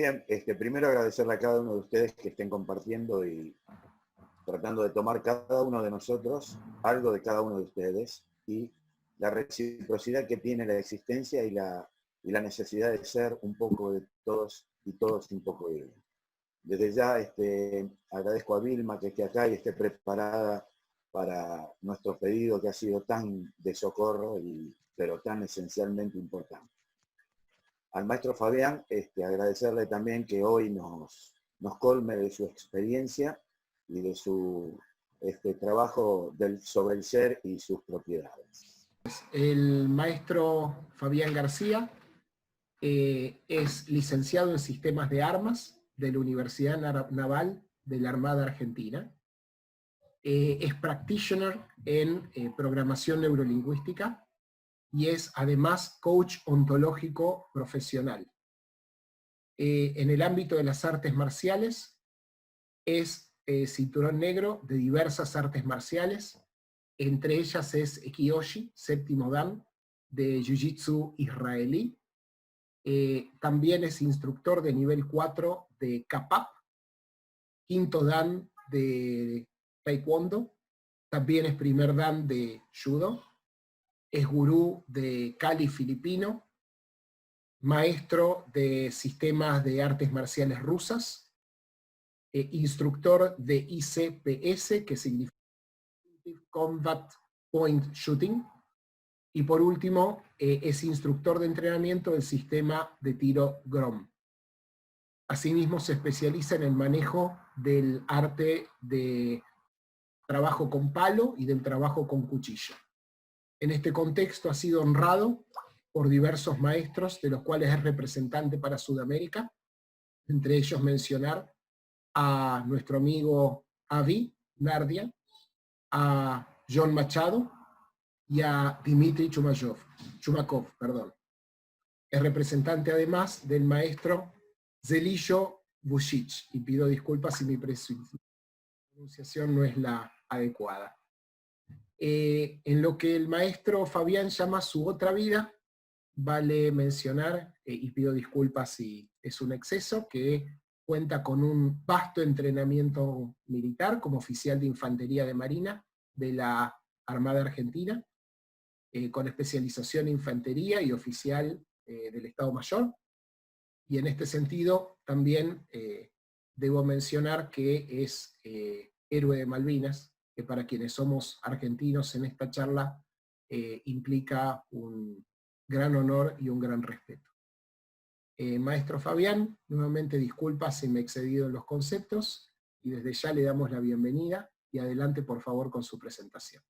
Bien, primero agradecerle a cada uno de ustedes que estén compartiendo y tratando de tomar cada uno de nosotros algo de cada uno de ustedes y la reciprocidad que tiene la existencia y la necesidad de ser un poco de todos y todos un poco de ellos. Desde ya agradezco a Vilma que esté acá y esté preparada para nuestro pedido que ha sido tan de socorro, pero tan esencialmente importante. Al maestro Fabián, agradecerle también que hoy nos colme de su experiencia y de su trabajo sobre el ser y sus propiedades. El maestro Fabián García es licenciado en Sistemas de Armas de la Universidad Naval de la Armada Argentina. Es practitioner en programación neurolingüística y es además coach ontológico profesional. En el ámbito de las artes marciales es cinturón negro de diversas artes marciales, entre ellas es Kyoshi, séptimo dan, de Jiu-Jitsu israelí. También es instructor de nivel 4 de Kapap, quinto dan de Taekwondo, también es primer dan de Judo, es gurú de Kali filipino, maestro de sistemas de artes marciales rusas, instructor de ICPS, que significa Combat Point Shooting, y por último, es instructor de entrenamiento del sistema de tiro GROM. Asimismo, se especializa en el manejo del arte de trabajo con palo y del trabajo con cuchillo. En este contexto ha sido honrado por diversos maestros, de los cuales es representante para Sudamérica, entre ellos mencionar a nuestro amigo Avi Nardia, a John Machado y a Dmitry Chumakov. Es representante además del maestro Zelillo Vucic, y pido disculpas si mi pronunciación no es la adecuada. En lo que el maestro Fabián llama su otra vida, vale mencionar, y pido disculpas si es un exceso, que cuenta con un vasto entrenamiento militar como oficial de Infantería de Marina de la Armada Argentina, con especialización en Infantería y oficial del Estado Mayor. Y en este sentido también debo mencionar que es héroe de Malvinas, que para quienes somos argentinos en esta charla implica un gran honor y un gran respeto. Maestro Fabián, nuevamente disculpa si me he excedido en los conceptos, y desde ya le damos la bienvenida, y adelante por favor con su presentación.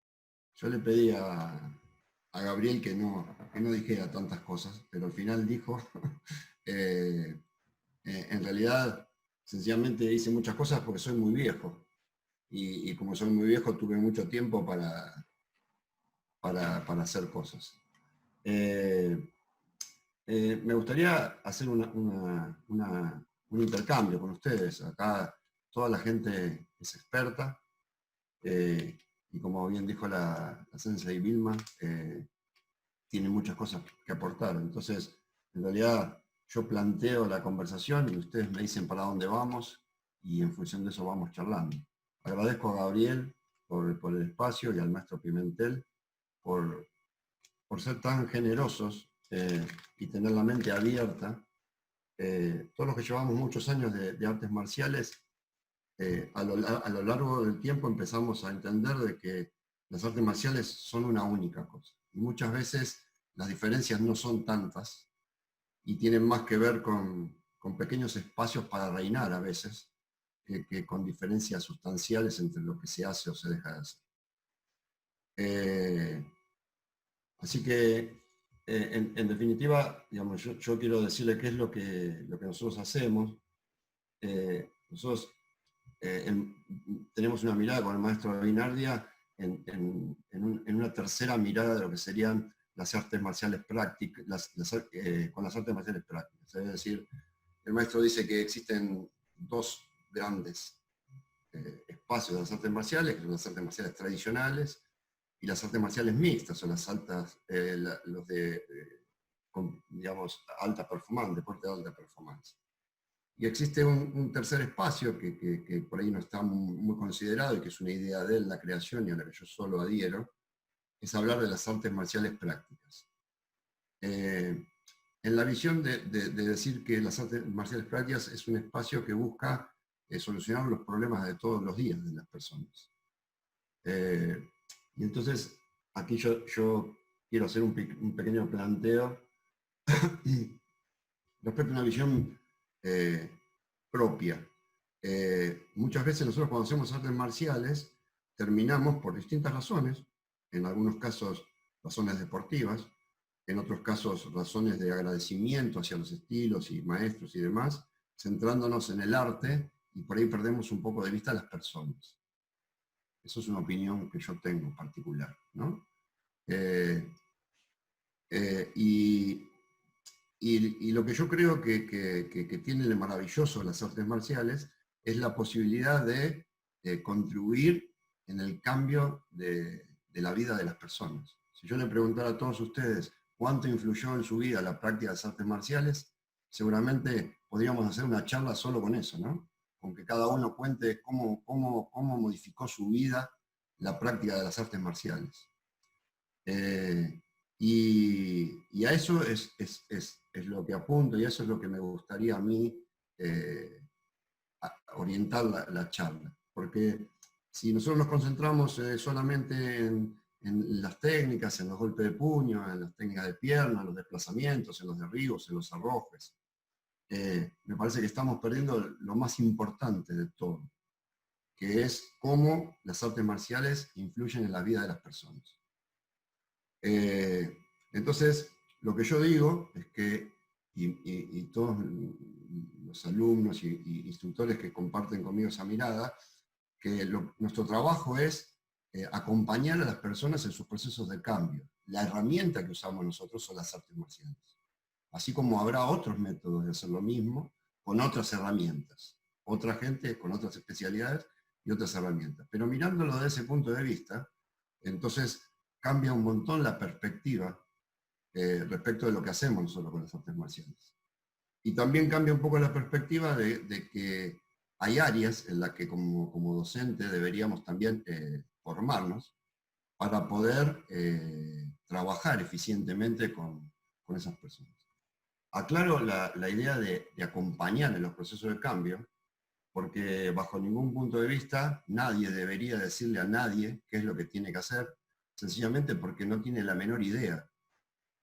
Yo le pedí a Gabriel que no dijera tantas cosas, pero al final dijo, en realidad, sencillamente hice muchas cosas porque soy muy viejo, y como soy muy viejo tuve mucho tiempo para hacer cosas. Me gustaría hacer un intercambio con ustedes. Acá toda la gente es experta, y como bien dijo la Sensei Vilma, tiene muchas cosas que aportar. Entonces, en realidad, yo planteo la conversación y ustedes me dicen para dónde vamos, y en función de eso vamos charlando. Agradezco a Gabriel por el espacio y al maestro Pimentel por ser tan generosos y tener la mente abierta. Todos los que llevamos muchos años de artes marciales, a lo largo del tiempo empezamos a entender de que las artes marciales son una única cosa. Y muchas veces las diferencias no son tantas y tienen más que ver con pequeños espacios para reinar a veces, que con diferencias sustanciales entre lo que se hace o se deja de hacer. Así que, en definitiva, digamos, yo quiero decirle qué es lo que nosotros hacemos. Nosotros tenemos una mirada con el maestro Binardia en una tercera mirada de lo que serían las artes marciales prácticas, con las artes marciales prácticas. Es decir, el maestro dice que existen dos grandes espacios de las artes marciales, que son las artes marciales tradicionales y las artes marciales mixtas, o las altas, los de, digamos, alta performance, deporte de alta performance. Y existe un tercer espacio que por ahí no está muy considerado y que es una idea de él, la creación, y a la que yo solo adhiero, es hablar de las artes marciales prácticas. En la visión de decir que las artes marciales prácticas es un espacio que busca solucionar los problemas de todos los días de las personas. Y entonces, aquí yo quiero hacer un pequeño planteo respecto a una visión propia. Muchas veces nosotros cuando hacemos artes marciales terminamos por distintas razones, en algunos casos razones deportivas, en otros casos razones de agradecimiento hacia los estilos y maestros y demás, centrándonos en el arte y por ahí perdemos un poco de vista a las personas. Eso es una opinión que yo tengo en particular, ¿no? Y lo que yo creo que tiene de maravilloso las artes marciales es la posibilidad de contribuir en el cambio de la vida de las personas. Si yo le preguntara a todos ustedes cuánto influyó en su vida la práctica de las artes marciales, seguramente podríamos hacer una charla solo con eso, ¿no? Con que cada uno cuente cómo modificó su vida la práctica de las artes marciales. Y a eso es lo que apunto y eso es lo que me gustaría a mí orientar la charla. Porque si nosotros nos concentramos solamente en las técnicas, en los golpes de puño, en las técnicas de pierna, en los desplazamientos, en los derribos, en los arrojes, me parece que estamos perdiendo lo más importante de todo, que es cómo las artes marciales influyen en la vida de las personas. Entonces, lo que yo digo es que, y todos los alumnos y instructores que comparten conmigo esa mirada, que nuestro trabajo es acompañar a las personas en sus procesos de cambio. La herramienta que usamos nosotros son las artes marciales. Así como habrá otros métodos de hacer lo mismo con otras herramientas. Otra gente con otras especialidades y otras herramientas. Pero mirándolo desde ese punto de vista, entonces cambia un montón la perspectiva respecto de lo que hacemos nosotros con las artes marciales. Y también cambia un poco la perspectiva de que hay áreas en las que como docente deberíamos también formarnos para poder trabajar eficientemente con esas personas. Aclaro la idea de acompañar en los procesos de cambio, porque bajo ningún punto de vista nadie debería decirle a nadie qué es lo que tiene que hacer, sencillamente porque no tiene la menor idea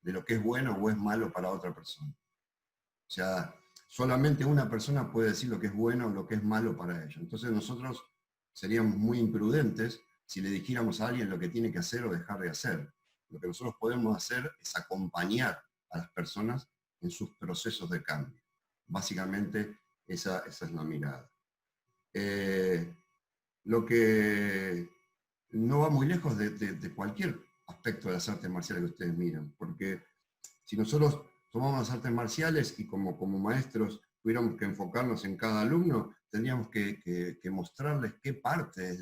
de lo que es bueno o es malo para otra persona. O sea, solamente una persona puede decir lo que es bueno o lo que es malo para ella. Entonces nosotros seríamos muy imprudentes si le dijéramos a alguien lo que tiene que hacer o dejar de hacer. Lo que nosotros podemos hacer es acompañar a las personas en sus procesos de cambio. Básicamente esa es la mirada. Lo que no va muy lejos de cualquier aspecto de las artes marciales que ustedes miran, porque si nosotros tomamos las artes marciales y como maestros tuviéramos que enfocarnos en cada alumno, tendríamos que mostrarles qué parte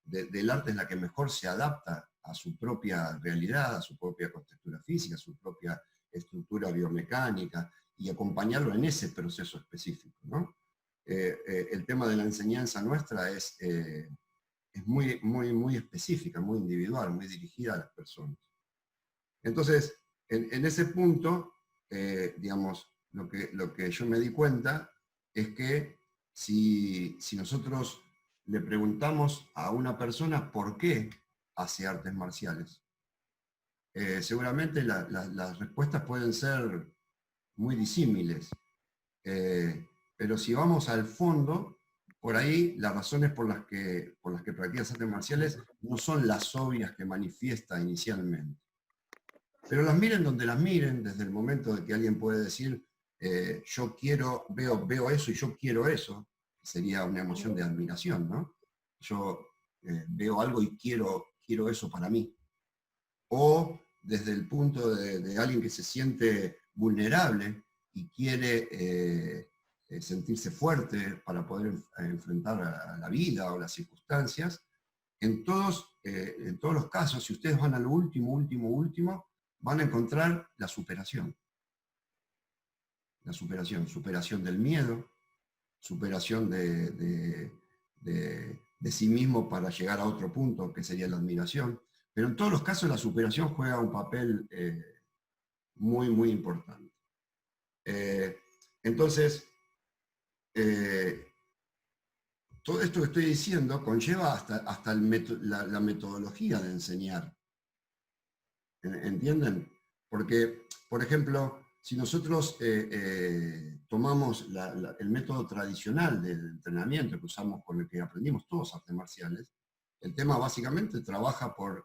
del arte es la que mejor se adapta a su propia realidad, a su propia contextura física, a su propia estructura biomecánica, y acompañarlo en ese proceso específico, ¿no? El tema de la enseñanza nuestra es muy específica, muy individual, muy dirigida a las personas. Entonces, en ese punto, digamos, lo que yo me di cuenta es que si nosotros le preguntamos a una persona por qué hace artes marciales, seguramente las respuestas pueden ser muy disímiles. Pero si vamos al fondo, por ahí las razones por las que practicas artes marciales no son las obvias que manifiesta inicialmente. Pero las miren donde las miren, desde el momento de que alguien puede decir, yo veo eso y yo quiero eso, sería una emoción de admiración, ¿no? Yo veo algo y quiero eso para mí. O desde el punto de alguien que se siente vulnerable y quiere sentirse fuerte para poder enfrentar a la vida o las circunstancias. En todos los casos, si ustedes van a lo último, van a encontrar la superación. La superación del miedo, superación de sí mismo para llegar a otro punto, que sería la admiración. Pero en todos los casos la superación juega un papel muy, muy importante. Entonces, todo esto que estoy diciendo conlleva hasta la metodología de enseñar. ¿Entienden? Porque, por ejemplo, si nosotros tomamos el método tradicional del entrenamiento que usamos, con el que aprendimos todos artes marciales, el tema básicamente trabaja por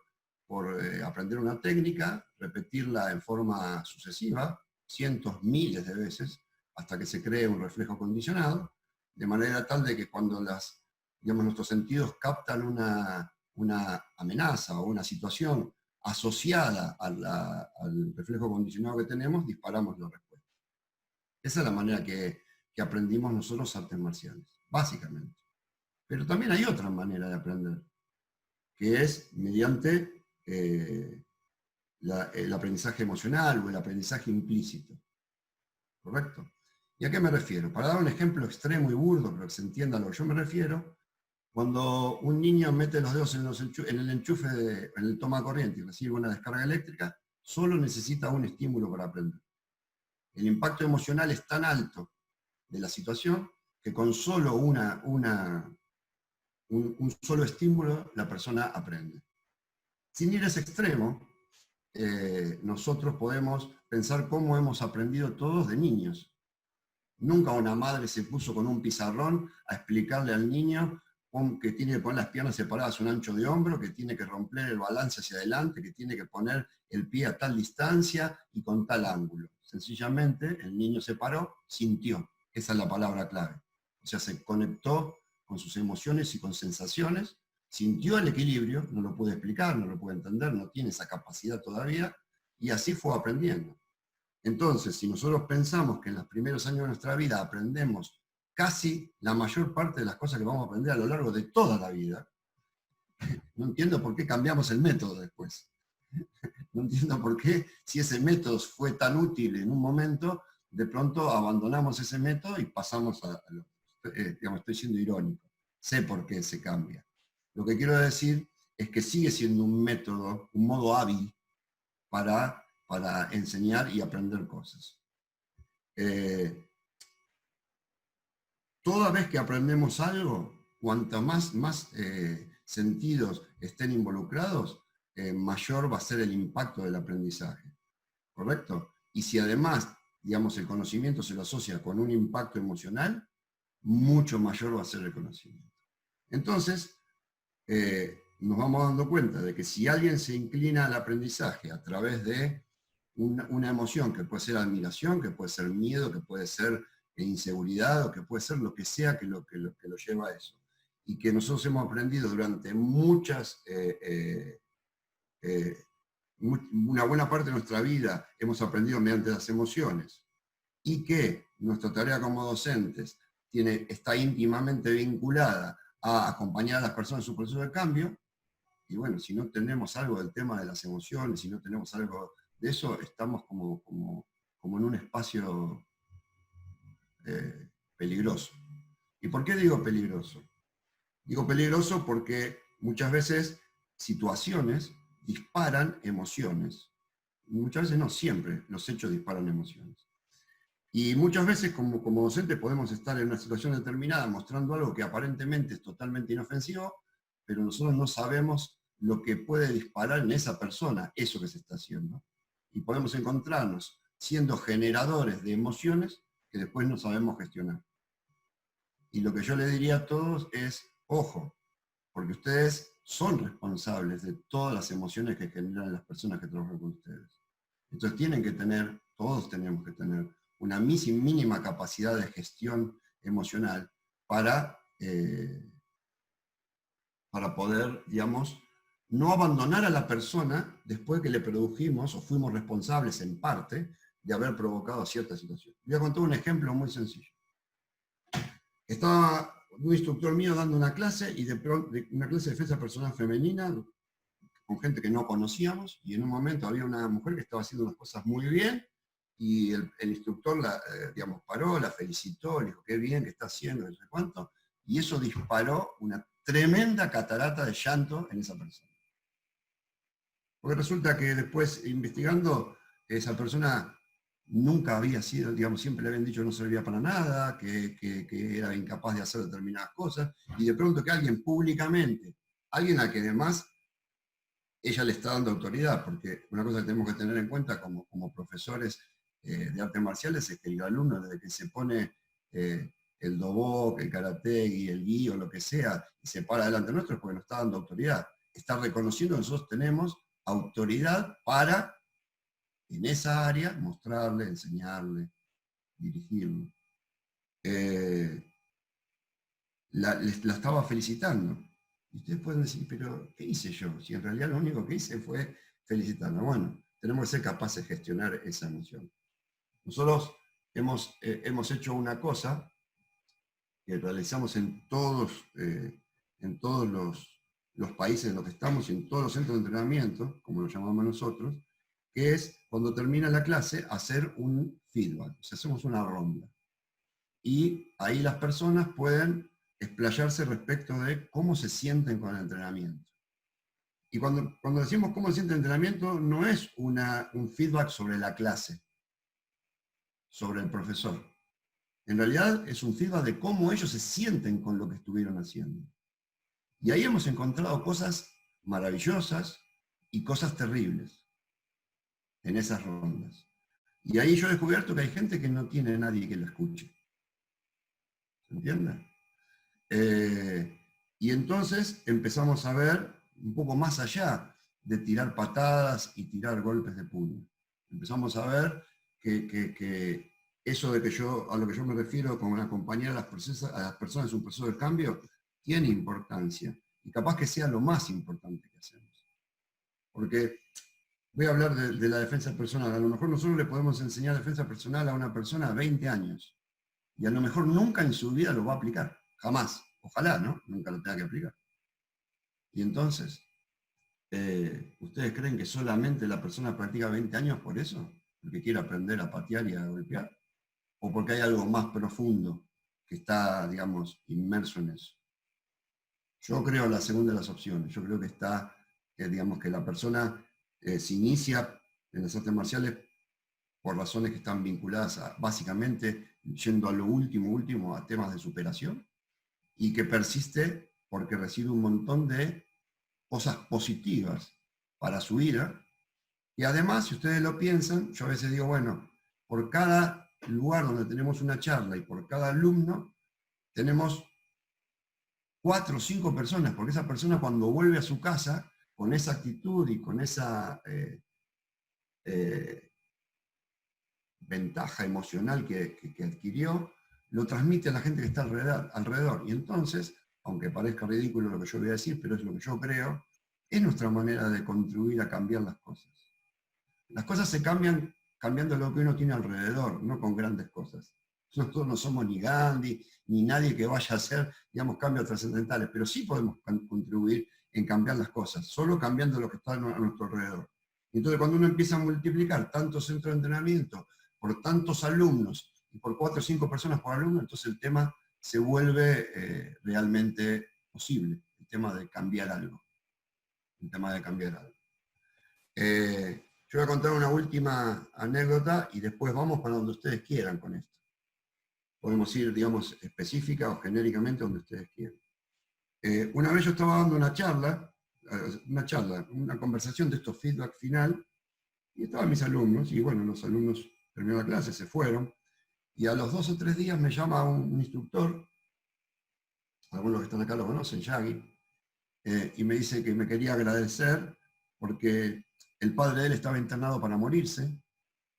aprender una técnica, repetirla en forma sucesiva, cientos, miles de veces, hasta que se cree un reflejo condicionado, de manera tal de que cuando nuestros sentidos captan una amenaza o una situación asociada al reflejo condicionado que tenemos, disparamos la respuesta. Esa es la manera que aprendimos nosotros artes marciales, básicamente. Pero también hay otra manera de aprender, que es mediante el aprendizaje emocional o el aprendizaje implícito. ¿Correcto? ¿Y a qué me refiero? Para dar un ejemplo extremo y burdo, pero que se entienda a lo que yo me refiero, cuando un niño mete los dedos en el enchufe, en el toma corriente y recibe una descarga eléctrica, solo necesita un estímulo para aprender. El impacto emocional es tan alto de la situación que con solo un solo estímulo la persona aprende. Sin ir a ese extremo, nosotros podemos pensar cómo hemos aprendido todos de niños. Nunca una madre se puso con un pizarrón a explicarle al niño que tiene que poner las piernas separadas un ancho de hombro, que tiene que romper el balance hacia adelante, que tiene que poner el pie a tal distancia y con tal ángulo. Sencillamente el niño se paró, sintió. Esa es la palabra clave. O sea, se conectó con sus emociones y con sensaciones, sintió el equilibrio, no lo puede explicar, no lo puede entender, no tiene esa capacidad todavía, y así fue aprendiendo. Entonces, si nosotros pensamos que en los primeros años de nuestra vida aprendemos casi la mayor parte de las cosas que vamos a aprender a lo largo de toda la vida, no entiendo por qué cambiamos el método después. No entiendo por qué, si ese método fue tan útil en un momento, de pronto abandonamos ese método y pasamos digamos, estoy siendo irónico. Sé por qué se cambia. Lo que quiero decir es que sigue siendo un método, un modo hábil para enseñar y aprender cosas. Toda vez que aprendemos algo, cuanto más sentidos estén involucrados, mayor va a ser el impacto del aprendizaje. ¿Correcto? Y si además, digamos, el conocimiento se lo asocia con un impacto emocional, mucho mayor va a ser el conocimiento. Entonces, nos vamos dando cuenta de que si alguien se inclina al aprendizaje a través de una emoción, que puede ser admiración, que puede ser miedo, que puede ser inseguridad, o que puede ser lo que sea que lo lleva a eso, y que nosotros hemos aprendido durante una buena parte de nuestra vida, hemos aprendido mediante las emociones, y que nuestra tarea como docentes está íntimamente vinculada a acompañar a las personas en su proceso de cambio, y bueno, si no tenemos algo del tema de las emociones, si no tenemos algo de eso, estamos como en un espacio peligroso. ¿Y por qué digo peligroso? Digo peligroso porque muchas veces situaciones disparan emociones. Muchas veces, no siempre, los hechos disparan emociones. Y muchas veces como docentes podemos estar en una situación determinada mostrando algo que aparentemente es totalmente inofensivo, pero nosotros no sabemos lo que puede disparar en esa persona eso que se está haciendo. Y podemos encontrarnos siendo generadores de emociones que después no sabemos gestionar. Y lo que yo le diría a todos es, ojo, porque ustedes son responsables de todas las emociones que generan las personas que trabajan con ustedes. Entonces tienen que tener, todos tenemos que tener, una mínima capacidad de gestión emocional para poder, digamos, no abandonar a la persona después que le produjimos o fuimos responsables en parte de haber provocado cierta situación. Voy a contar un ejemplo muy sencillo. Estaba un instructor mío dando una clase, y una clase de defensa personal femenina, con gente que no conocíamos, y en un momento había una mujer que estaba haciendo unas cosas muy bien, y el instructor digamos, paró, la felicitó, le dijo, qué bien que está haciendo, no sé cuánto, y eso disparó una tremenda catarata de llanto en esa persona. Porque resulta que después, investigando, esa persona nunca había sido, digamos, siempre le habían dicho que no servía para nada, que era incapaz de hacer determinadas cosas, y de pronto que alguien públicamente, alguien al que además ella le está dando autoridad, porque una cosa que tenemos que tener en cuenta como profesores de artes marciales es que el alumno, desde que se pone el dobok, el karate y el gi o lo que sea, y se para delante nuestro, es porque nos está dando autoridad. Está reconociendo que nosotros tenemos autoridad para, en esa área, mostrarle, enseñarle, dirigirlo. La estaba felicitando. Y ustedes pueden decir, pero ¿qué hice yo? Si en realidad lo único que hice fue felicitarla. Bueno, tenemos que ser capaces de gestionar esa emoción. Nosotros hemos hecho una cosa que realizamos en todos los países en los que estamos y en todos los centros de entrenamiento, como lo llamamos nosotros, que es cuando termina la clase hacer un feedback, o sea, hacemos una ronda. Y ahí las personas pueden explayarse respecto de cómo se sienten con el entrenamiento. Y cuando decimos cómo se siente el entrenamiento, no es un feedback sobre la clase, sobre el profesor. En realidad es un feedback de cómo ellos se sienten con lo que estuvieron haciendo. Y ahí hemos encontrado cosas maravillosas y cosas terribles en esas rondas. Y ahí yo he descubierto que hay gente que no tiene nadie que lo escuche. ¿Se entiende? Y entonces empezamos a ver un poco más allá de tirar patadas y tirar golpes de puño. Empezamos a ver que eso de que a lo que yo me refiero con acompañar a las personas en un proceso de cambio tiene importancia. Y capaz que sea lo más importante que hacemos. Porque voy a hablar de la defensa personal. A lo mejor nosotros le podemos enseñar defensa personal a una persona a 20 años. Y a lo mejor nunca en su vida lo va a aplicar. Jamás. Ojalá, ¿no? Nunca lo tenga que aplicar. Y entonces, ¿ustedes creen que solamente la persona practica 20 años por eso? ¿Porque quiere aprender a patear y a golpear? ¿O porque hay algo más profundo que está, digamos, inmerso en eso? Yo creo la segunda de las opciones. Yo creo que está, digamos, que la persona se inicia en las artes marciales por razones que están vinculadas básicamente, yendo a lo último, a temas de superación, y que persiste porque recibe un montón de cosas positivas para su vida. Y además, si ustedes lo piensan, yo a veces digo, bueno, por cada lugar donde tenemos una charla y por cada alumno, tenemos 4 o 5 personas, porque esa persona cuando vuelve a su casa, con esa actitud y con esa ventaja emocional que adquirió, lo transmite a la gente que está alrededor. Y entonces, aunque parezca ridículo lo que yo voy a decir, pero es lo que yo creo, es nuestra manera de contribuir a cambiar las cosas. Las cosas se cambian cambiando lo que uno tiene alrededor, no con grandes cosas. Nosotros no somos ni Gandhi, ni nadie que vaya a hacer, digamos, cambios trascendentales, pero sí podemos contribuir en cambiar las cosas, solo cambiando lo que está a nuestro alrededor. Entonces, cuando uno empieza a multiplicar tantos centros de entrenamiento por tantos alumnos y por 4 o 5 personas por alumno, entonces el tema se vuelve realmente posible, el tema de cambiar algo. El tema de cambiar algo. Yo voy a contar una última anécdota y después vamos para donde ustedes quieran con esto. Podemos ir, digamos, específica o genéricamente donde ustedes quieran. Una vez yo estaba dando una conversación de estos feedback final, y estaban mis alumnos, y bueno, los alumnos terminaron la clase, se fueron, y a los 2 o 3 días me llama un instructor, algunos que están acá lo conocen, Yagi, y me dice que me quería agradecer porque el padre de él estaba internado para morirse,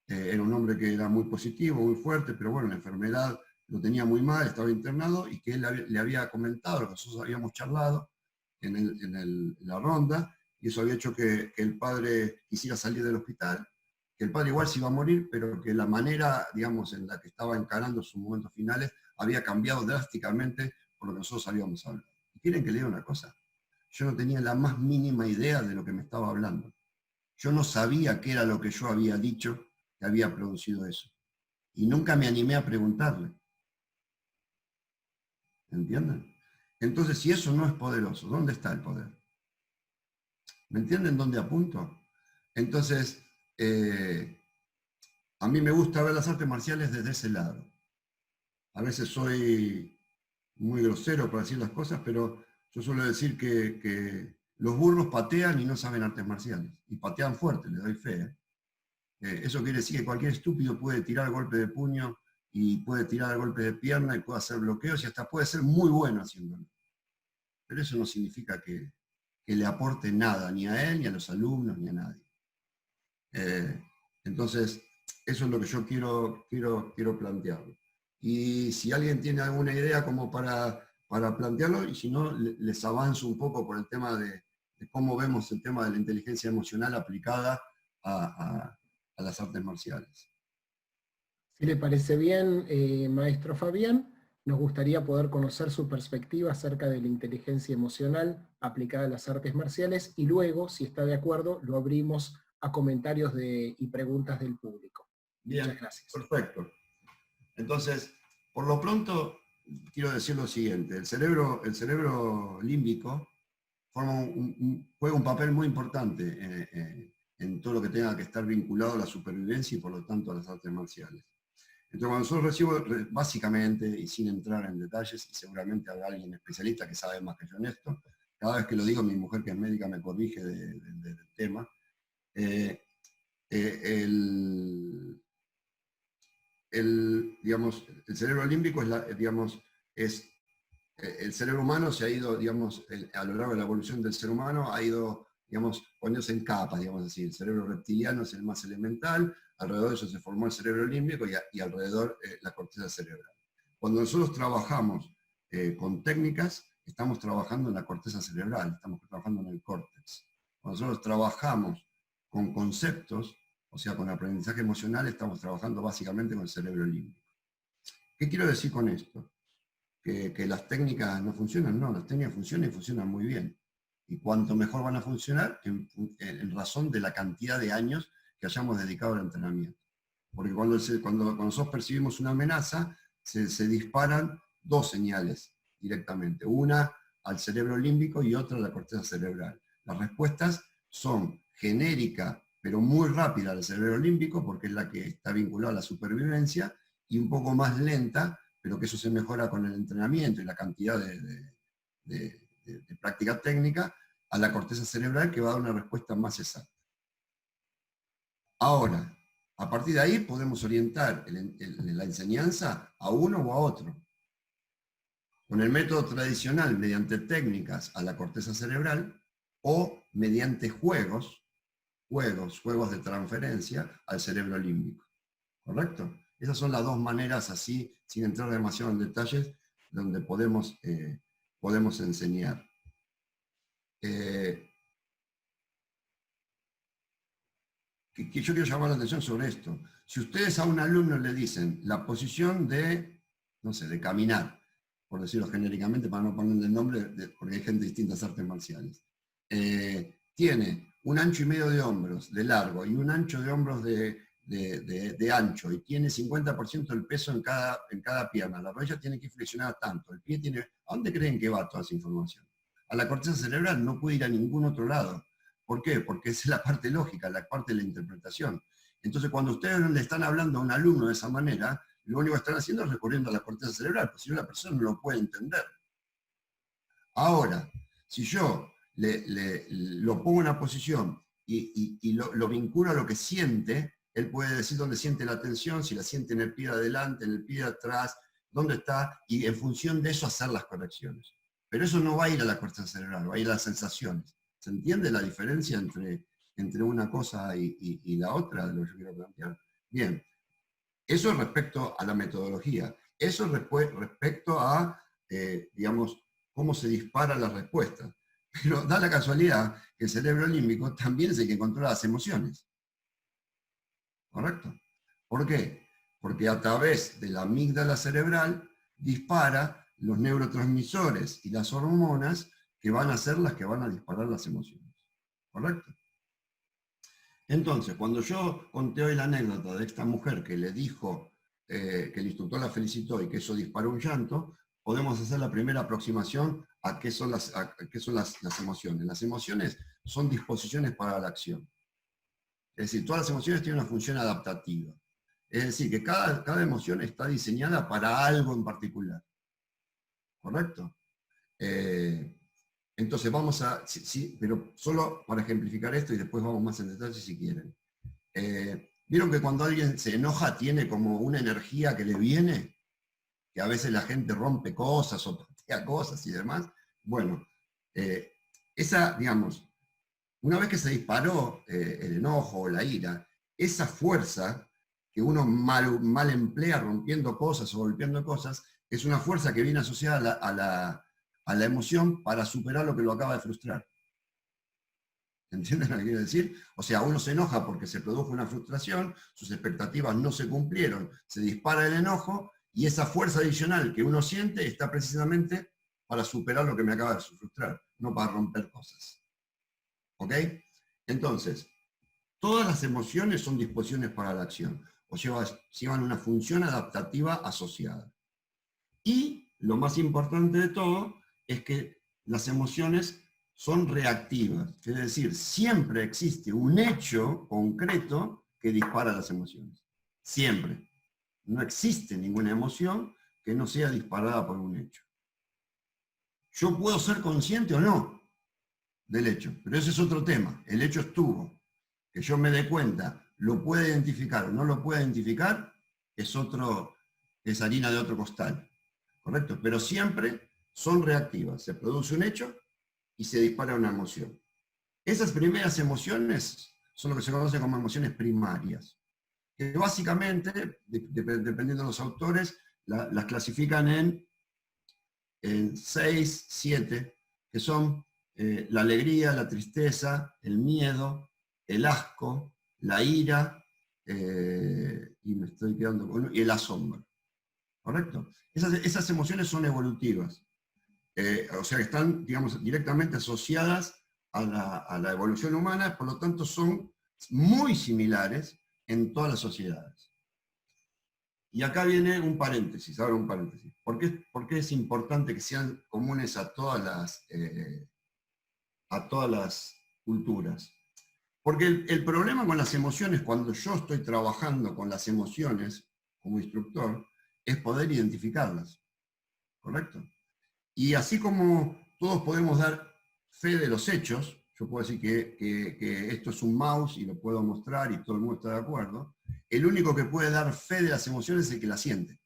era un hombre que era muy positivo, muy fuerte, pero bueno, la enfermedad lo tenía muy mal, estaba internado, y que él le había comentado lo que nosotros habíamos charlado en la ronda, y eso había hecho que el padre quisiera salir del hospital, que el padre igual se iba a morir, pero que la manera, digamos, en la que estaba encarando sus momentos finales había cambiado drásticamente por lo que nosotros habíamos hablado. ¿Y quieren que le diga una cosa? Yo no tenía la más mínima idea de lo que me estaba hablando. Yo no sabía qué era lo que yo había dicho que había producido eso. Y nunca me animé a preguntarle. ¿Entienden? Entonces, si eso no es poderoso, ¿dónde está el poder? ¿Me entienden dónde apunto? Entonces, a mí me gusta ver las artes marciales desde ese lado. A veces soy muy grosero para decir las cosas, pero yo suelo decir que los burros patean y no saben artes marciales. Y patean fuerte, les doy fe. Eso quiere decir que cualquier estúpido puede tirar golpe de puño y puede tirar golpe de pierna y puede hacer bloqueos y hasta puede ser muy bueno haciéndolo. Pero eso no significa que le aporte nada, ni a él, ni a los alumnos, ni a nadie. Entonces, eso es lo que yo quiero plantearlo. Y si alguien tiene alguna idea como para plantearlo, y si no, les avanzo un poco por el tema de cómo vemos el tema de la inteligencia emocional aplicada a las artes marciales. Si le parece bien, maestro Fabián, nos gustaría poder conocer su perspectiva acerca de la inteligencia emocional aplicada a las artes marciales y luego, si está de acuerdo, lo abrimos a comentarios y preguntas del público. Bien, muchas gracias. Perfecto. Entonces, por lo pronto, quiero decir lo siguiente. El cerebro límbico juega un papel muy importante en todo lo que tenga que estar vinculado a la supervivencia y por lo tanto a las artes marciales. Entonces, cuando nosotros recibimos, básicamente, y sin entrar en detalles, y seguramente habrá alguien especialista que sabe más que yo en esto, cada vez que lo digo, mi mujer que es médica me corrige del tema, digamos, el cerebro límbico es el cerebro humano se ha ido, digamos, a lo largo de la evolución del ser humano, ha ido, digamos, poniéndose en capas, digamos así. El cerebro reptiliano es el más elemental, alrededor de eso se formó el cerebro límbico y alrededor la corteza cerebral. Cuando nosotros trabajamos con técnicas, estamos trabajando en la corteza cerebral, estamos trabajando en el córtex. Cuando nosotros trabajamos con conceptos, o sea, con aprendizaje emocional, estamos trabajando básicamente con el cerebro límbico. ¿Qué quiero decir con esto? Que las técnicas no funcionan, no, las técnicas funcionan y funcionan muy bien. Y cuanto mejor van a funcionar, en razón de la cantidad de años que hayamos dedicado al entrenamiento. Porque cuando nosotros percibimos una amenaza, se disparan dos señales directamente. Una al cerebro límbico y otra a la corteza cerebral. Las respuestas son genéricas, pero muy rápidas al cerebro límbico, porque es la que está vinculada a la supervivencia, y un poco más lenta, pero que eso se mejora con el entrenamiento y la cantidad de práctica técnica, a la corteza cerebral, que va a dar una respuesta más exacta. Ahora, a partir de ahí podemos orientar la enseñanza a uno o a otro. Con el método tradicional, mediante técnicas a la corteza cerebral, o mediante juegos de transferencia al cerebro límbico. ¿Correcto? Esas son las dos maneras, así, sin entrar demasiado en detalles, donde podemos enseñar. Yo quiero llamar la atención sobre esto. Si ustedes a un alumno le dicen la posición de, no sé, de caminar, por decirlo genéricamente, para no ponerle el nombre, porque hay gente de distintas artes marciales, tiene un ancho y medio de hombros de largo y un ancho de hombros de ancho, y tiene 50% del peso en cada pierna. La rodilla tiene que flexionar tanto, el pie tiene... ¿A dónde creen que va toda esa información? A la corteza cerebral, no puede ir a ningún otro lado. ¿Por qué? Porque esa es la parte lógica, la parte de la interpretación. Entonces, cuando ustedes le están hablando a un alumno de esa manera, lo único que están haciendo es recurriendo a la corteza cerebral, porque si no la persona no lo puede entender. Ahora, si yo lo pongo en una posición y lo vinculo a lo que siente, él puede decir dónde siente la tensión, si la siente en el pie de adelante, en el pie de atrás, dónde está, y en función de eso hacer las correcciones. Pero eso no va a ir a la corteza cerebral, va a ir a las sensaciones. ¿Se entiende la diferencia entre una cosa y la otra de lo que yo quiero plantear? Bien, eso es respecto a la metodología. Eso es respecto a, digamos, cómo se disparan las respuestas. Pero da la casualidad que el cerebro límbico también es el que controla las emociones. ¿Correcto? ¿Por qué? Porque a través de la amígdala cerebral dispara los neurotransmisores y las hormonas que van a ser las que van a disparar las emociones. ¿Correcto? Entonces, cuando yo conté hoy la anécdota de esta mujer que le dijo que el instructor la felicitó y que eso disparó un llanto, podemos hacer la primera aproximación a qué son las emociones. Las emociones son disposiciones para la acción. Es decir, todas las emociones tienen una función adaptativa. Es decir, que cada emoción está diseñada para algo en particular. ¿Correcto? Entonces vamos a, sí, pero solo para ejemplificar esto y después vamos más en detalle si quieren. ¿Vieron que cuando alguien se enoja tiene como una energía que le viene? Que a veces la gente rompe cosas o patea cosas y demás. Bueno, esa, digamos, una vez que se disparó el enojo o la ira, esa fuerza que uno mal emplea rompiendo cosas o golpeando cosas, es una fuerza que viene asociada a la emoción para superar lo que lo acaba de frustrar. ¿Entienden lo que quiero decir? O sea, uno se enoja porque se produjo una frustración, sus expectativas no se cumplieron, se dispara el enojo y esa fuerza adicional que uno siente está precisamente para superar lo que me acaba de frustrar, no para romper cosas. ¿Ok? Entonces, todas las emociones son disposiciones para la acción, o llevan una función adaptativa asociada. Y lo más importante de todo es que las emociones son reactivas, es decir, siempre existe un hecho concreto que dispara las emociones. Siempre. No existe ninguna emoción que no sea disparada por un hecho. Yo puedo ser consciente o no del hecho, pero ese es otro tema. El hecho estuvo. Que yo me dé cuenta, lo puede identificar o no lo puede identificar, es harina de otro costal. ¿Correcto? Pero siempre son reactivas. Se produce un hecho y se dispara una emoción. Esas primeras emociones son lo que se conoce como emociones primarias, que básicamente, dependiendo de los autores, las clasifican en 6, 7, que son la alegría, la tristeza, el miedo, el asco, la ira, y me estoy quedando con uno, y el asombro. ¿Correcto? Esas emociones son evolutivas. O sea, que están, digamos, directamente asociadas a la evolución humana, por lo tanto son muy similares en todas las sociedades. Y acá viene un paréntesis, ahora un paréntesis. ¿Por qué es importante que sean comunes a todas las culturas? Porque el problema con las emociones, cuando yo estoy trabajando con las emociones como instructor, es poder identificarlas. ¿Correcto? Y así como todos podemos dar fe de los hechos, yo puedo decir que esto es un mouse y lo puedo mostrar y todo el mundo está de acuerdo, el único que puede dar fe de las emociones es el que la siente.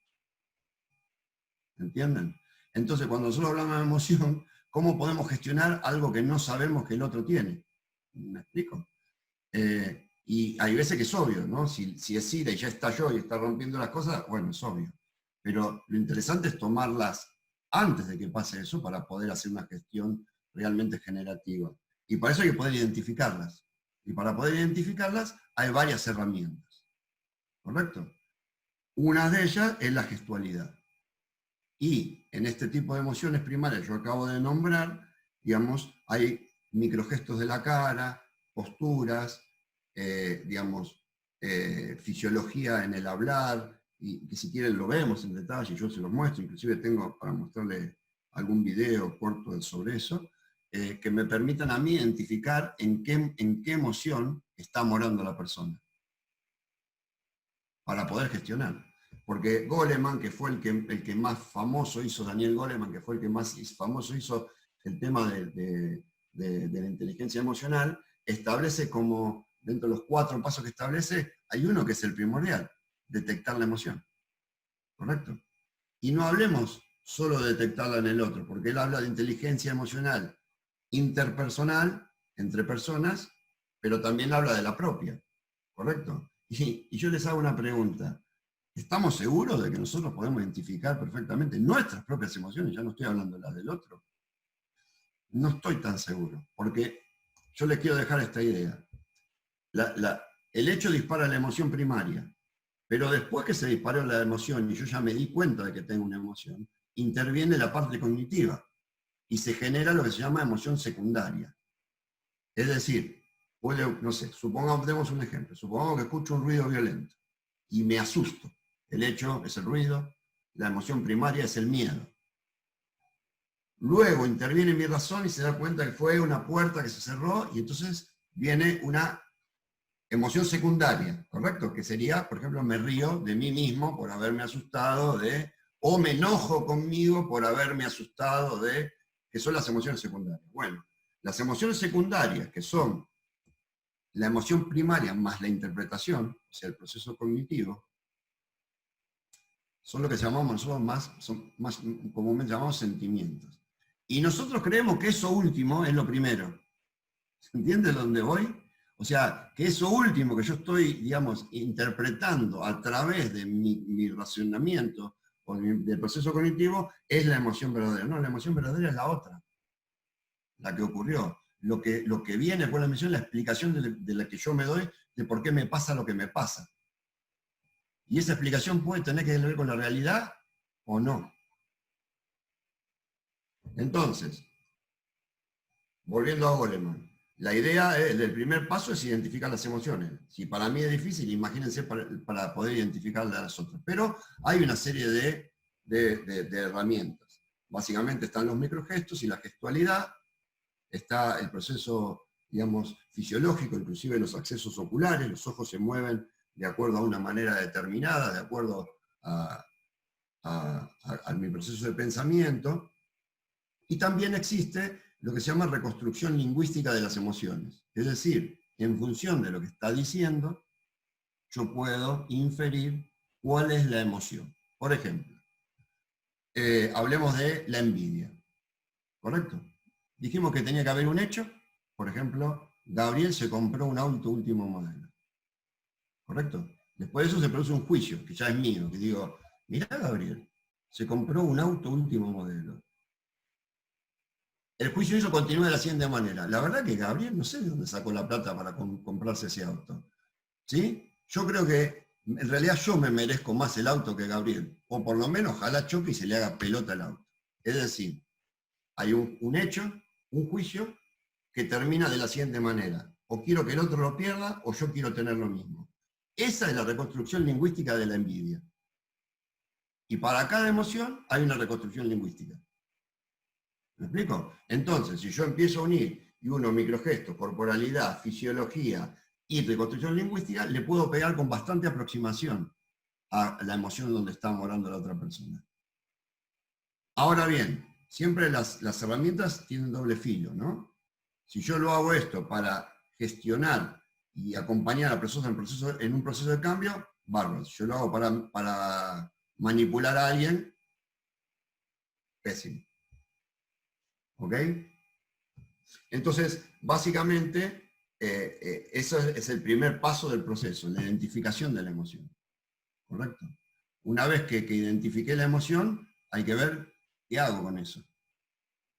¿Entienden? Entonces, cuando nosotros hablamos de emoción, ¿cómo podemos gestionar algo que no sabemos que el otro tiene? ¿Me explico? Y hay veces que es obvio, ¿no? Si es ira y ya estalló y está rompiendo las cosas, bueno, es obvio. Pero lo interesante es tomarlas antes de que pase eso para poder hacer una gestión realmente generativa. Y para eso hay que poder identificarlas. Y para poder identificarlas hay varias herramientas. ¿Correcto? Una de ellas es la gestualidad. Y en este tipo de emociones primarias que yo acabo de nombrar, digamos, hay microgestos de la cara, posturas, fisiología en el hablar, y que si quieren lo vemos en detalle, yo se los muestro, inclusive tengo para mostrarles algún video corto sobre eso, que me permitan a mí identificar en qué emoción está morando la persona, para poder gestionar. Porque Goleman, que fue el que más famoso hizo, Daniel Goleman, que fue el que más famoso hizo el tema de la inteligencia emocional, establece como, dentro de los 4 pasos que establece, hay uno que es el primordial, detectar la emoción. ¿Correcto? Y no hablemos solo de detectarla en el otro, porque él habla de inteligencia emocional interpersonal, entre personas, pero también habla de la propia. ¿Correcto? Y yo les hago una pregunta. ¿Estamos seguros de que nosotros podemos identificar perfectamente nuestras propias emociones? Ya no estoy hablando de las del otro. No estoy tan seguro, porque yo les quiero dejar esta idea. El hecho dispara la emoción primaria, pero después que se disparó la emoción y yo ya me di cuenta de que tengo una emoción, interviene la parte cognitiva y se genera lo que se llama emoción secundaria. Es decir, no sé, supongamos, demos un ejemplo, supongamos que escucho un ruido violento y me asusto. El hecho es el ruido, la emoción primaria es el miedo. Luego interviene mi razón y se da cuenta que fue una puerta que se cerró y entonces viene una emoción secundaria, ¿correcto? Que sería, por ejemplo, me río de mí mismo por haberme asustado o me enojo conmigo por haberme asustado que son las emociones secundarias. Bueno, las emociones secundarias, que son la emoción primaria más la interpretación, o sea, el proceso cognitivo, son lo que llamamos nosotros son más comúnmente llamamos sentimientos. Y nosotros creemos que eso último es lo primero. ¿Se entiende dónde voy? O sea, que eso último que yo estoy, digamos, interpretando a través de mi racionamiento o del proceso cognitivo es la emoción verdadera. No, la emoción verdadera es la otra, la que ocurrió. Lo que viene por la emoción es la explicación de la que yo me doy de por qué me pasa lo que me pasa. Y esa explicación puede tener que ver con la realidad o no. Entonces, volviendo a Goleman, la idea del primer paso es identificar las emociones. Si para mí es difícil, imagínense para poder identificar las otras. Pero hay una serie de herramientas. Básicamente están los microgestos y la gestualidad, está el proceso, digamos, fisiológico, inclusive los accesos oculares, los ojos se mueven de acuerdo a una manera determinada, de acuerdo a mi proceso de pensamiento. Y también existe lo que se llama reconstrucción lingüística de las emociones. Es decir, en función de lo que está diciendo, yo puedo inferir cuál es la emoción. Por ejemplo, hablemos de la envidia. ¿Correcto? Dijimos que tenía que haber un hecho. Por ejemplo, Gabriel se compró un auto último modelo. ¿Correcto? Después de eso se produce un juicio, que ya es mío, que digo, mirá Gabriel, se compró un auto último modelo. El juicio eso continúa de la siguiente manera. La verdad que Gabriel no sé de dónde sacó la plata para comprarse ese auto. ¿Sí? Yo creo que en realidad yo me merezco más el auto que Gabriel. O por lo menos ojalá choque y se le haga pelota al auto. Es decir, hay un hecho, un juicio, que termina de la siguiente manera. O quiero que el otro lo pierda o yo quiero tener lo mismo. Esa es la reconstrucción lingüística de la envidia. Y para cada emoción hay una reconstrucción lingüística. ¿Me explico? Entonces, si yo empiezo a unir y uno microgestos, corporalidad, fisiología y reconstrucción lingüística, le puedo pegar con bastante aproximación a la emoción donde está morando la otra persona. Ahora bien, siempre las herramientas tienen doble filo, ¿no? Si yo lo hago esto para gestionar y acompañar a la persona en un proceso de cambio, bárbaro. Si yo lo hago para manipular a alguien, pésimo. ¿Ok? Entonces, básicamente, eso es el primer paso del proceso, la identificación de la emoción. ¿Correcto? Una vez que identifiqué la emoción, hay que ver qué hago con eso.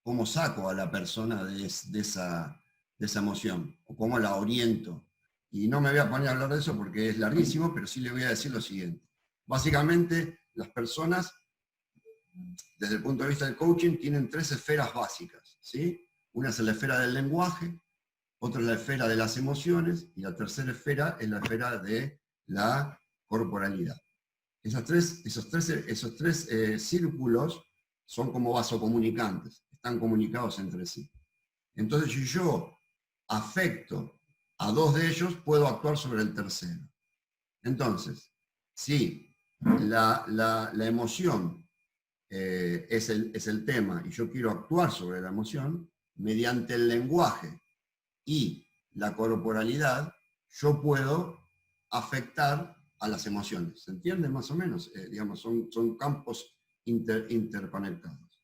¿Cómo saco a la persona de esa emoción? ¿O cómo la oriento? Y no me voy a poner a hablar de eso porque es larguísimo, pero sí le voy a decir lo siguiente. Básicamente, las personas, desde el punto de vista del coaching, tienen 3 esferas básicas, ¿sí? Una es la esfera del lenguaje, otra es la esfera de las emociones, y la tercera esfera es la esfera de la corporalidad. Esos tres círculos son como vasocomunicantes, están comunicados entre sí. Entonces, si yo afecto a 2 de ellos, puedo actuar sobre el tercero. Entonces, si la emoción es el tema y yo quiero actuar sobre la emoción, mediante el lenguaje y la corporalidad, yo puedo afectar a las emociones. ¿Se entiende más o menos? Digamos, son campos interconectados.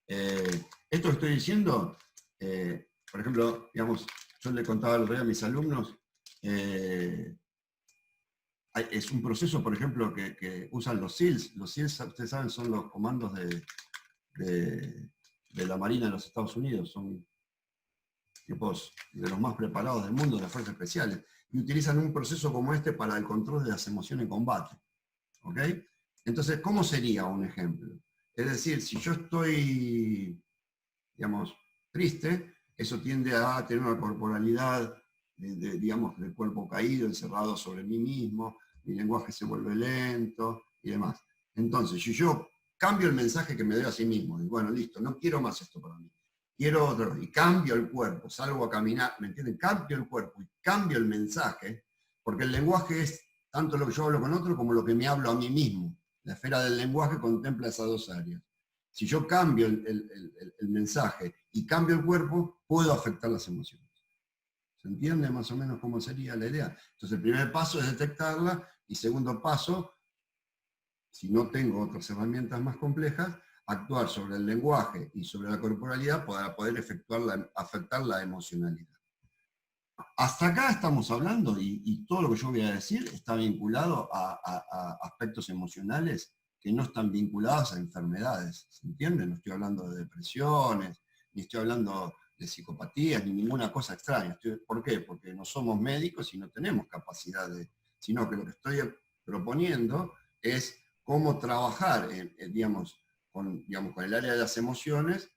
Esto que estoy diciendo, por ejemplo, digamos, yo le contaba el otro día a mis alumnos, es un proceso, por ejemplo, que usan los SEALs. Los SEALs, ustedes saben, son los comandos de la Marina de los Estados Unidos. Son tipos de los más preparados del mundo, de las fuerzas especiales. Y utilizan un proceso como este para el control de las emociones en combate. ¿Ok? Entonces, ¿cómo sería un ejemplo? Es decir, si yo estoy, digamos, triste, eso tiende a tener una corporalidad digamos, del cuerpo caído, encerrado sobre mí mismo, mi lenguaje se vuelve lento y demás. Entonces, si yo cambio el mensaje que me doy a sí mismo, y bueno, listo, no quiero más esto para mí, quiero otro, y cambio el cuerpo, salgo a caminar, ¿me entienden? Cambio el cuerpo y cambio el mensaje, porque el lenguaje es tanto lo que yo hablo con otro como lo que me hablo a mí mismo. La esfera del lenguaje contempla esas dos áreas. Si yo cambio el mensaje y cambio el cuerpo, puedo afectar las emociones. ¿Se entiende más o menos cómo sería la idea? Entonces el primer paso es detectarla y segundo paso, si no tengo otras herramientas más complejas, actuar sobre el lenguaje y sobre la corporalidad para poder afectar la emocionalidad. Hasta acá estamos hablando, y todo lo que yo voy a decir está vinculado a aspectos emocionales que no están vinculados a enfermedades, ¿se entiende? No estoy hablando de depresiones, ni estoy hablando de psicopatías, ni ninguna cosa extraña. ¿Por qué? Porque no somos médicos y no tenemos capacidad sino que lo que estoy proponiendo es cómo trabajar, digamos, con el área de las emociones,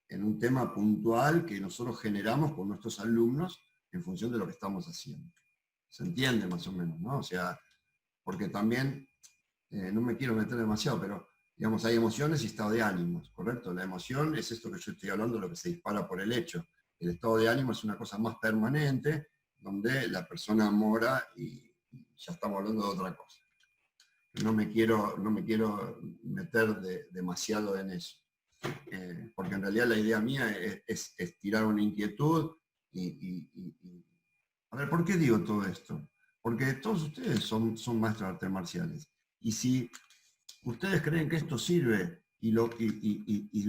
en un tema puntual que nosotros generamos con nuestros alumnos en función de lo que estamos haciendo. ¿Se entiende más o menos, no? O sea, porque también, no me quiero meter demasiado, pero digamos, hay emociones y estado de ánimos, ¿correcto? La emoción es esto que yo estoy hablando, lo que se dispara por el hecho. El estado de ánimo es una cosa más permanente, donde la persona mora y ya estamos hablando de otra cosa. No me quiero meter demasiado en eso. Porque en realidad la idea mía es tirar una inquietud A ver, ¿por qué digo todo esto? Porque todos ustedes son maestros de artes marciales. Y si ustedes creen que esto sirve y lo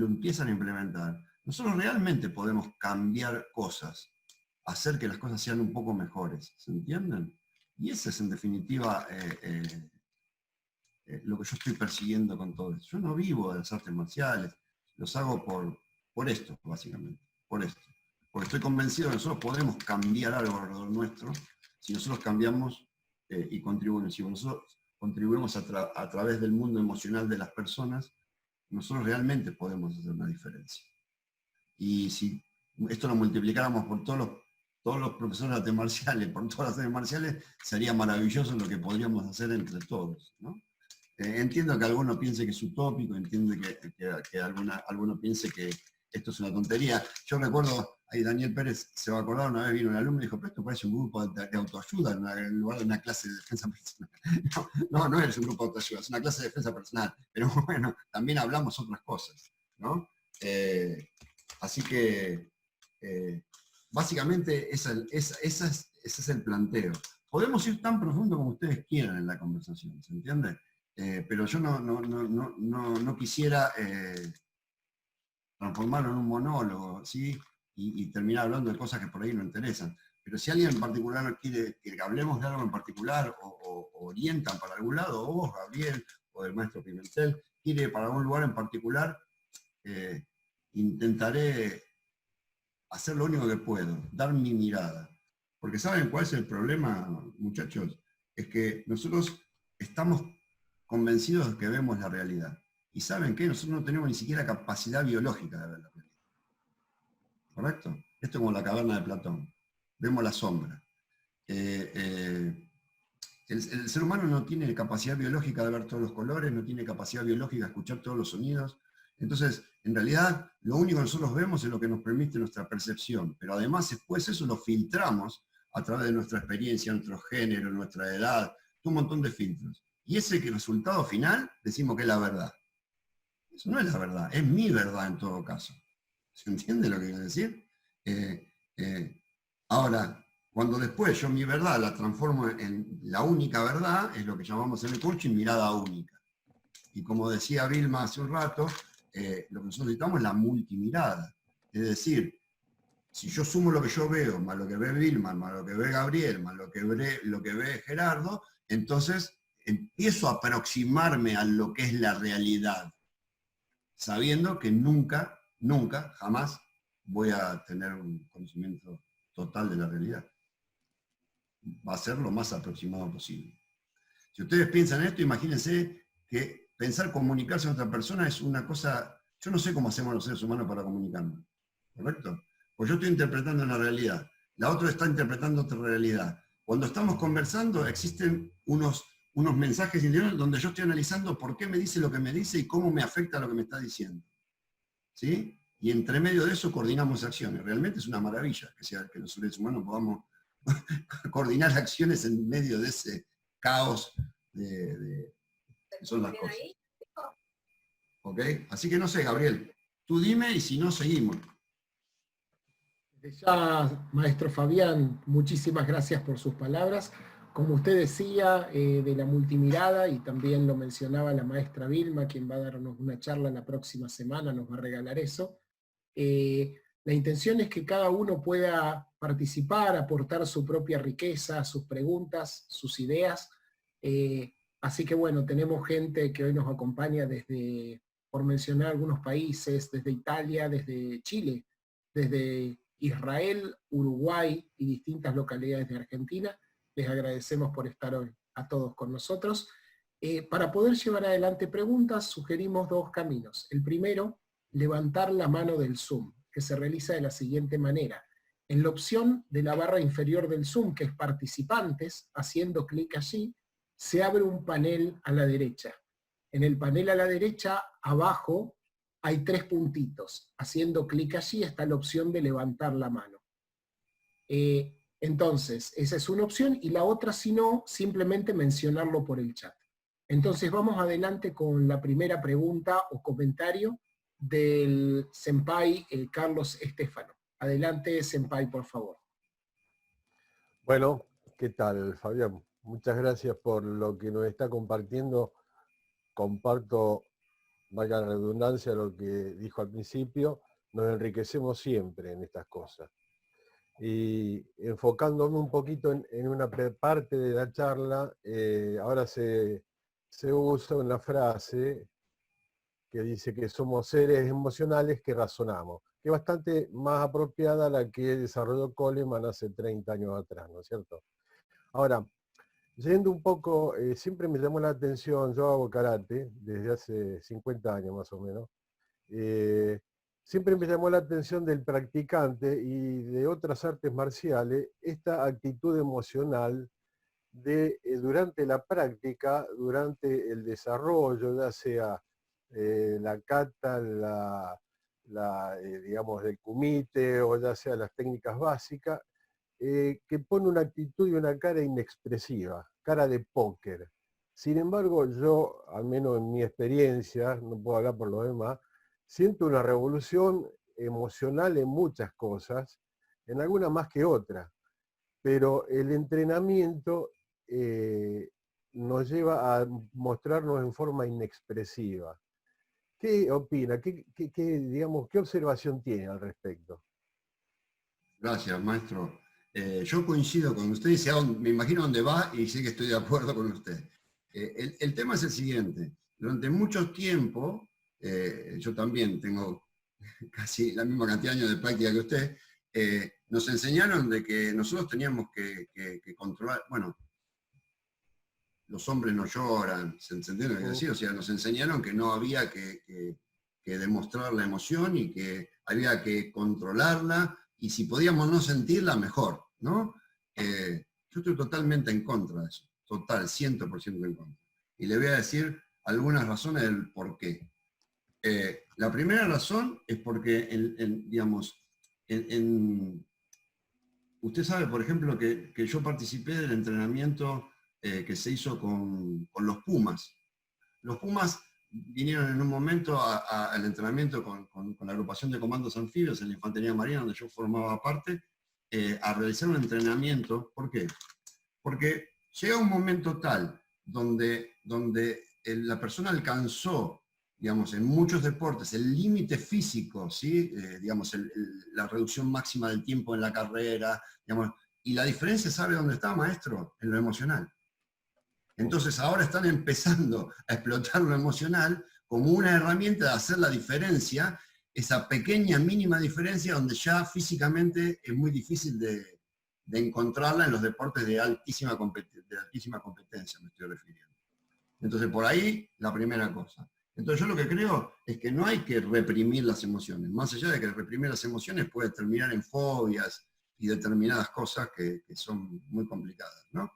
empiezan a implementar, nosotros realmente podemos cambiar cosas, hacer que las cosas sean un poco mejores, ¿se entienden? Y ese es en definitiva lo que yo estoy persiguiendo con todo esto. Yo no vivo de las artes marciales, los hago por esto, básicamente, por esto. Porque estoy convencido de que nosotros podemos cambiar algo alrededor nuestro si nosotros cambiamos y contribuimos. Si nosotros contribuimos a través del mundo emocional de las personas, nosotros realmente podemos hacer una diferencia. Y si esto lo multiplicáramos por todos los profesores de artes marciales, por todas las artes marciales, sería maravilloso lo que podríamos hacer entre todos, ¿no? Entiendo que alguno piense que es utópico, entiendo que alguno piense que esto es una tontería. Yo recuerdo, ahí Daniel Pérez se va a acordar, una vez vino un alumno y dijo, pero esto parece un grupo de autoayuda en lugar de una clase de defensa personal. No es un grupo de autoayuda, es una clase de defensa personal. Pero bueno, también hablamos otras cosas, ¿no? Así que, básicamente, ese es el planteo. Podemos ir tan profundo como ustedes quieran en la conversación, ¿se entiende? Pero yo no quisiera transformarlo en un monólogo, ¿sí? Y terminar hablando de cosas que por ahí no interesan. Pero si alguien en particular quiere que hablemos de algo en particular o orientan para algún lado, o vos, Gabriel, o el maestro Pimentel, quiere para algún lugar en particular, intentaré hacer lo único que puedo, dar mi mirada. Porque ¿saben cuál es el problema, muchachos? Es que nosotros estamos convencidos de que vemos la realidad. Y ¿saben qué? Nosotros no tenemos ni siquiera capacidad biológica de ver la realidad. ¿Correcto? Esto es como la caverna de Platón. Vemos la sombra. El ser humano no tiene capacidad biológica de ver todos los colores, no tiene capacidad biológica de escuchar todos los sonidos. Entonces, en realidad, lo único que nosotros vemos es lo que nos permite nuestra percepción. Pero además, después eso lo filtramos a través de nuestra experiencia, nuestro género, nuestra edad, un montón de filtros. Y ese resultado final, decimos que es la verdad. Eso no es la verdad, es mi verdad en todo caso. ¿Se entiende lo que quiero decir? Ahora, cuando después yo mi verdad la transformo en la única verdad, es lo que llamamos en el coaching mirada única. Y como decía Vilma hace un rato, lo que nosotros necesitamos es la multimirada. Es decir, si yo sumo lo que yo veo, más lo que ve Vilma, más lo que ve Gabriel, más lo que ve Gerardo, entonces empiezo a aproximarme a lo que es la realidad, sabiendo que nunca, jamás voy a tener un conocimiento total de la realidad. Va a ser lo más aproximado posible. Si ustedes piensan en esto, imagínense que pensar comunicarse a otra persona es una cosa, yo no sé cómo hacemos los seres humanos para comunicarnos, ¿correcto? Pues yo estoy interpretando una realidad, la otra está interpretando otra realidad. Cuando estamos conversando existen unos mensajes interiores donde yo estoy analizando por qué me dice lo que me dice y cómo me afecta lo que me está diciendo. ¿Sí? Y entre medio de eso coordinamos acciones. Realmente es una maravilla que los seres humanos podamos coordinar acciones en medio de ese caos que son las cosas. ¿Ok? Así que no sé, Gabriel, tú dime y si no, seguimos. Ya, maestro Fabián, muchísimas gracias por sus palabras. Como usted decía, de la multimirada, y también lo mencionaba la maestra Vilma, quien va a darnos una charla la próxima semana, nos va a regalar eso. La intención es que cada uno pueda participar, aportar su propia riqueza, sus preguntas, sus ideas. Así que bueno, tenemos gente que hoy nos acompaña desde, por mencionar algunos países, desde Italia, desde Chile, desde Israel, Uruguay y distintas localidades de Argentina. Les agradecemos por estar hoy a todos con nosotros. Para poder llevar adelante preguntas, sugerimos dos caminos. El primero, levantar la mano del Zoom, que se realiza de la siguiente manera. En la opción de la barra inferior del Zoom, que es participantes, haciendo clic allí, se abre un panel a la derecha. En el panel a la derecha, abajo, hay 3 puntitos. Haciendo clic allí está la opción de levantar la mano. Entonces, esa es una opción, y la otra, si no, simplemente mencionarlo por el chat. Entonces vamos adelante con la primera pregunta o comentario del senpai Carlos Estefano. Adelante, senpai, por favor. Bueno, ¿qué tal, Fabián? Muchas gracias por lo que nos está compartiendo. Comparto, valga la redundancia, lo que dijo al principio. Nos enriquecemos siempre en estas cosas. Y enfocándome un poquito en una parte de la charla, ahora se usa una frase que dice que somos seres emocionales que razonamos, que es bastante más apropiada a la que desarrolló Coleman hace 30 años atrás, ¿no es cierto? Ahora, yendo un poco, siempre me llamó la atención, yo hago karate desde hace 50 años más o menos, siempre me llamó la atención del practicante y de otras artes marciales esta actitud emocional de durante la práctica, durante el desarrollo, ya sea la kata, digamos, del kumite, o ya sea las técnicas básicas, que pone una actitud y una cara inexpresiva, cara de póker. Sin embargo, yo, al menos en mi experiencia, no puedo hablar por los demás, siento una revolución emocional en muchas cosas, en algunas más que otras, pero el entrenamiento nos lleva a mostrarnos en forma inexpresiva. ¿Qué opina? Digamos, ¿qué observación tiene al respecto? Gracias, maestro. Yo coincido con usted y me imagino dónde va y sé que estoy de acuerdo con usted. El tema es el siguiente. Durante mucho tiempo, yo también tengo casi la misma cantidad de años de práctica que usted, nos enseñaron de que nosotros teníamos que controlar, bueno, los hombres no lloran, ¿se entiende lo que decir? O sea, nos enseñaron que no había que demostrar la emoción y que había que controlarla, y si podíamos no sentirla, mejor, ¿no? Yo estoy totalmente en contra de eso, total, 100% en contra. Y le voy a decir algunas razones del por qué. La primera razón es porque, usted sabe, por ejemplo, que yo participé del entrenamiento que se hizo con los Pumas. Los Pumas vinieron en un momento al entrenamiento con la agrupación de comandos anfibios en la Infantería Marina, donde yo formaba parte, a realizar un entrenamiento. ¿Por qué? Porque llega un momento tal donde la persona alcanzó, digamos, en muchos deportes, el límite físico, ¿sí? Digamos, la reducción máxima del tiempo en la carrera, digamos, y la diferencia, ¿sabe dónde está, maestro? En lo emocional. Entonces ahora están empezando a explotar lo emocional como una herramienta de hacer la diferencia, esa pequeña, mínima diferencia donde ya físicamente es muy difícil de encontrarla en los deportes de altísima competencia, me estoy refiriendo. Entonces por ahí, la primera cosa. Entonces yo lo que creo es que no hay que reprimir las emociones, más allá de que reprimir las emociones puede terminar en fobias y determinadas cosas que son muy complicadas, ¿no?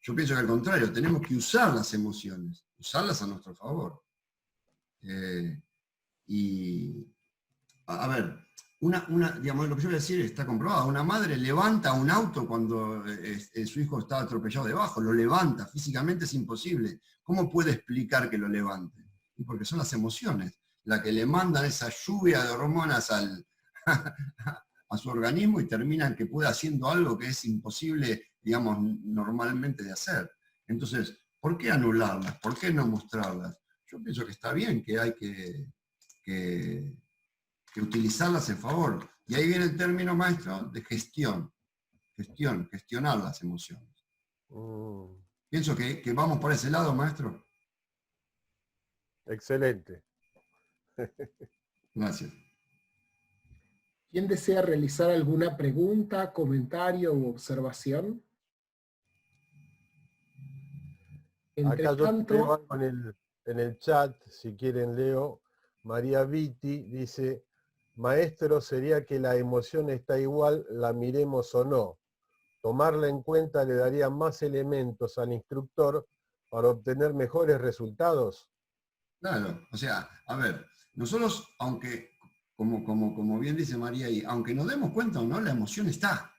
Yo pienso que al contrario, tenemos que usar las emociones, usarlas a nuestro favor. Y, a ver, digamos, lo que yo voy a decir está comprobado. Una madre levanta un auto cuando su hijo está atropellado debajo, lo levanta, físicamente es imposible. ¿Cómo puede explicar que lo levante? Y porque son las emociones las que le mandan esa lluvia de hormonas a su organismo y terminan que pueda haciendo algo que es imposible, digamos, normalmente de hacer. Entonces, ¿por qué anularlas? ¿Por qué no mostrarlas? Yo pienso que está bien, que hay que utilizarlas en favor. Y ahí viene el término, maestro, de gestión. Gestionar las emociones. Pienso que vamos por ese lado, maestro. Excelente. Gracias. ¿Quién desea realizar alguna pregunta, comentario u observación? Entre Acá yo tanto, leo algo en el chat, si quieren leo. María Viti dice, maestro, sería que la emoción está igual, la miremos o no. Tomarla en cuenta le daría más elementos al instructor para obtener mejores resultados. Claro, o sea, a ver, nosotros, aunque, como bien dice María ahí, aunque nos demos cuenta o no, la emoción está.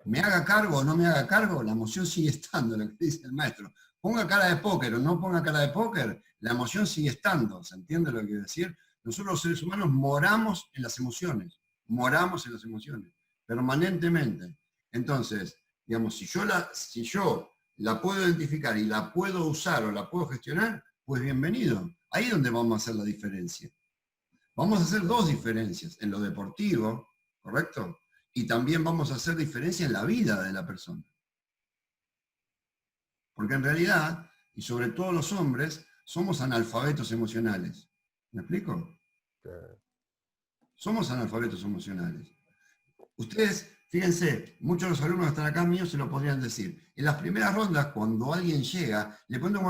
Me haga cargo o no me haga cargo, la emoción sigue estando, lo que dice el maestro. Ponga cara de póker o no ponga cara de póker, la emoción sigue estando. ¿Se entiende lo que quiero decir? Nosotros los seres humanos moramos en las emociones, permanentemente. Entonces, digamos, si yo la puedo identificar y la puedo usar o la puedo gestionar, pues bienvenido. Ahí es donde vamos a hacer la diferencia. Vamos a hacer dos diferencias, en lo deportivo, ¿correcto? Y también vamos a hacer diferencia en la vida de la persona. Porque en realidad, y sobre todo los hombres, somos analfabetos emocionales. ¿Me explico? Somos analfabetos emocionales. Ustedes, fíjense, muchos de los alumnos que están acá míos se lo podrían decir. En las primeras rondas, cuando alguien llega, le pregunto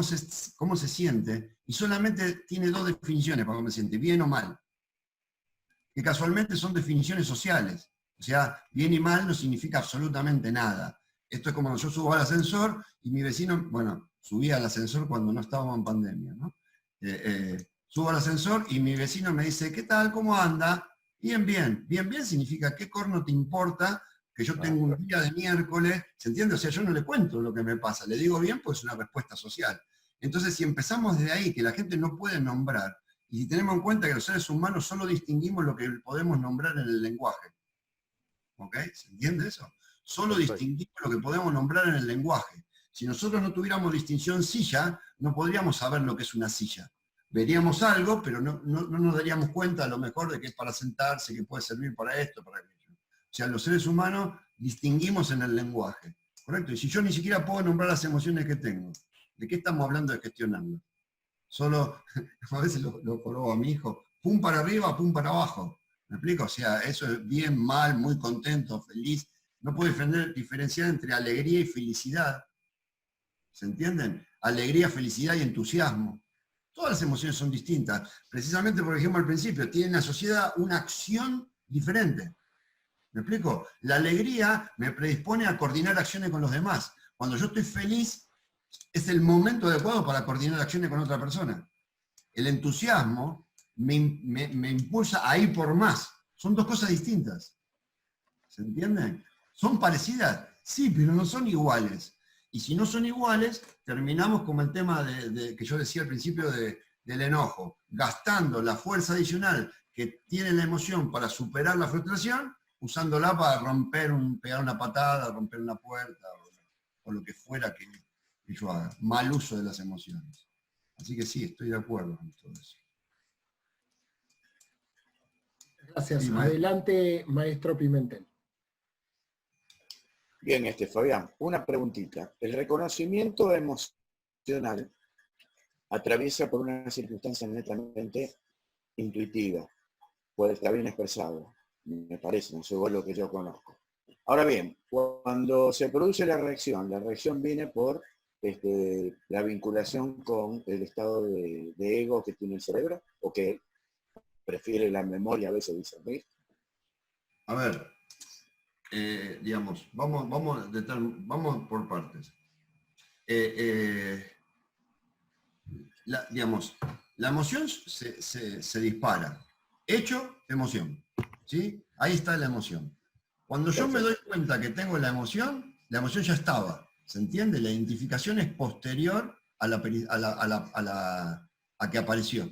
cómo se siente, y solamente tiene dos definiciones para cómo se siente, bien o mal. Que casualmente son definiciones sociales. O sea, bien y mal no significa absolutamente nada. Esto es como yo subo al ascensor y mi vecino, bueno, subía al ascensor cuando no estábamos en pandemia, ¿no? Subo al ascensor y mi vecino me dice, ¿qué tal? ¿Cómo anda? Bien, bien. Bien, bien significa, ¿qué corno te importa que yo tengo un día de miércoles? ¿Se entiende? O sea, yo no le cuento lo que me pasa. Le digo bien, pues es una respuesta social. Entonces, si empezamos desde ahí, que la gente no puede nombrar, y si tenemos en cuenta que los seres humanos solo distinguimos lo que podemos nombrar en el lenguaje. ¿Ok? ¿Se entiende eso? Solo distinguimos lo que podemos nombrar en el lenguaje. Si nosotros no tuviéramos distinción silla, no podríamos saber lo que es una silla. Veríamos algo, pero no nos daríamos cuenta a lo mejor de que es para sentarse, que puede servir para esto, para aquello. O sea, los seres humanos distinguimos en el lenguaje. ¿Correcto? Y si yo ni siquiera puedo nombrar las emociones que tengo, ¿de qué estamos hablando de gestionarlo? Solo, a veces lo probo a mi hijo, pum para arriba, pum para abajo. ¿Me explico? O sea, eso es bien, mal, muy contento, feliz. No puedo diferenciar entre alegría y felicidad. ¿Se entienden? Alegría, felicidad y entusiasmo. Todas las emociones son distintas. Precisamente, por ejemplo, al principio, tienen asociada una acción diferente. ¿Me explico? La alegría me predispone a coordinar acciones con los demás. Cuando yo estoy feliz, es el momento adecuado para coordinar acciones con otra persona. El entusiasmo me impulsa a ir por más. Son dos cosas distintas. ¿Se entienden? ¿Son parecidas? Sí, pero no son iguales. Y si no son iguales, terminamos como el tema que yo decía al principio del enojo, gastando la fuerza adicional que tiene la emoción para superar la frustración, usándola para pegar una patada, romper una puerta, o lo que fuera que yo haga. Mal uso de las emociones. Así que sí, estoy de acuerdo con todo eso. Gracias. Sí, Adelante, maestro Pimentel. Bien, Fabián, una preguntita. El reconocimiento emocional atraviesa por una circunstancia netamente intuitiva. Puede estar bien expresado, me parece, no sé vos lo que yo conozco. Ahora bien, cuando se produce la reacción viene por la vinculación con el estado de ego que tiene el cerebro, o que prefiere la memoria, a veces dice, ¿sí? A ver, digamos, vamos por partes. Digamos, la emoción se dispara. Hecho, emoción. ¿Sí? Ahí está la emoción. Cuando yo me doy cuenta que tengo la emoción ya estaba. ¿Se entiende? La identificación es posterior a que apareció.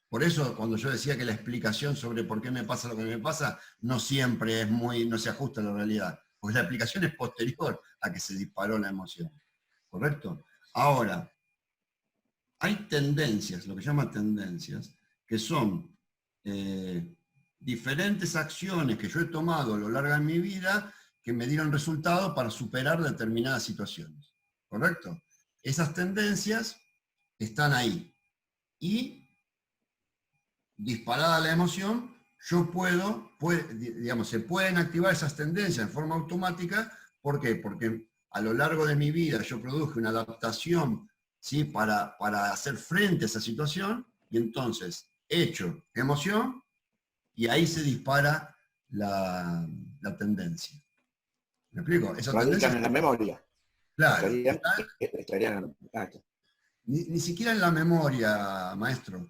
Por eso, cuando yo decía que la explicación sobre por qué me pasa lo que me pasa, no siempre no se ajusta a la realidad. Porque la explicación es posterior a que se disparó la emoción. ¿Correcto? Ahora, hay tendencias, lo que llaman tendencias, que son diferentes acciones que yo he tomado a lo largo de mi vida que me dieron resultado para superar determinadas situaciones. ¿Correcto? Esas tendencias están ahí. Y, disparada la emoción, yo digamos, se pueden activar esas tendencias en forma automática. ¿Por qué? Porque a lo largo de mi vida yo produje una adaptación, ¿sí? para hacer frente a esa situación, y entonces hecho emoción, y ahí se dispara la tendencia. ¿Me explico? Esa tendencia Radican en la memoria. claro, Estarían ni siquiera en la memoria, maestro.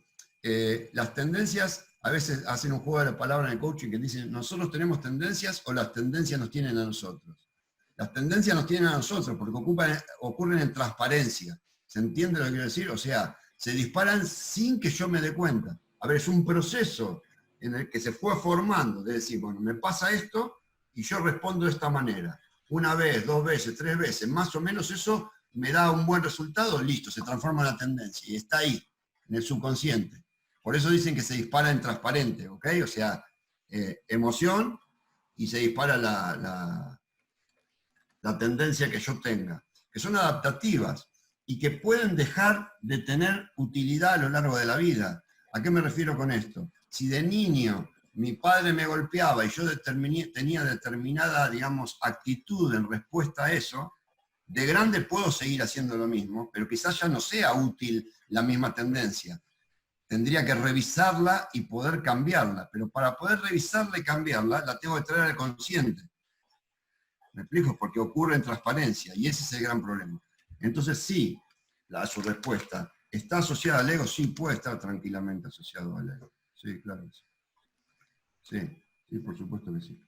Las tendencias, a veces hacen un juego de palabras en el coaching que dicen, nosotros tenemos tendencias o las tendencias nos tienen a nosotros. Las tendencias nos tienen a nosotros porque ocurren en transparencia. ¿Se entiende lo que quiero decir? O sea, se disparan sin que yo me dé cuenta. A ver, es un proceso en el que se fue formando, de decir, bueno, me pasa esto y yo respondo de esta manera. Una vez, 2 veces, 3 veces, más o menos eso me da un buen resultado, listo, se transforma en la tendencia y está ahí, en el subconsciente. Por eso dicen que se dispara en transparente, ¿ok? O sea, emoción y se dispara la tendencia que yo tenga, que son adaptativas y que pueden dejar de tener utilidad a lo largo de la vida. ¿A qué me refiero con esto? Si de niño mi padre me golpeaba y yo tenía determinada, digamos, actitud en respuesta a eso, de grande puedo seguir haciendo lo mismo, pero quizás ya no sea útil la misma tendencia. Tendría que revisarla y poder cambiarla, pero para poder revisarla y cambiarla, la tengo que traer al consciente. ¿Me explico? Porque ocurre en transparencia, y ese es el gran problema. Entonces sí, su respuesta, ¿está asociada al ego? Sí, puede estar tranquilamente asociado al ego. Sí, claro que sí. Sí, por supuesto que sí.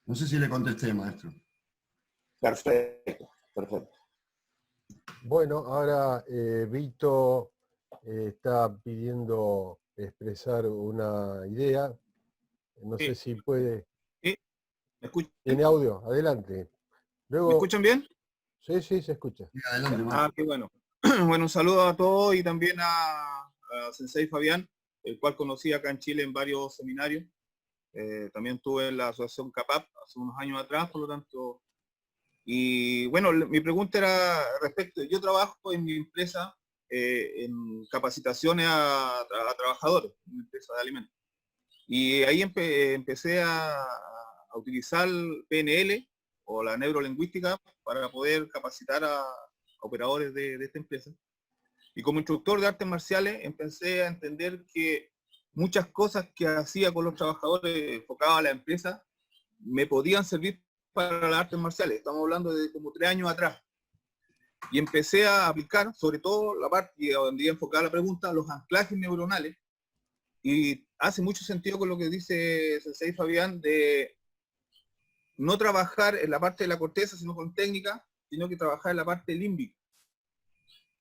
No sé si le contesté, maestro. perfecto, perfecto. Bueno, ahora Vito está pidiendo expresar una idea. No sé si puede. ¿Me escuchan? ¿Tiene audio? Adelante. Luego, ¿Me escuchan bien? Sí, se escucha. Sí, adelante, maestro. Qué bueno. Bueno, un saludo a todos y también a Sensei Fabián, el cual conocí acá en Chile en varios seminarios. También estuve en la asociación CAPAP hace unos años atrás, por lo tanto. Y bueno, mi pregunta era respecto, yo trabajo en mi empresa en capacitaciones a trabajadores, en una empresa de alimentos. Y ahí empecé a utilizar PNL o la neurolingüística para poder capacitar a operadores de esta empresa. Y como instructor de artes marciales empecé a entender que muchas cosas que hacía con los trabajadores enfocados a la empresa me podían servir para las artes marciales. Estamos hablando de como 3 años atrás. Y empecé a aplicar, sobre todo la parte donde iba enfocada la pregunta, los anclajes neuronales. Y hace mucho sentido con lo que dice Sensei Fabián de no trabajar en la parte de la corteza, sino con técnica, sino que trabajar en la parte límbica.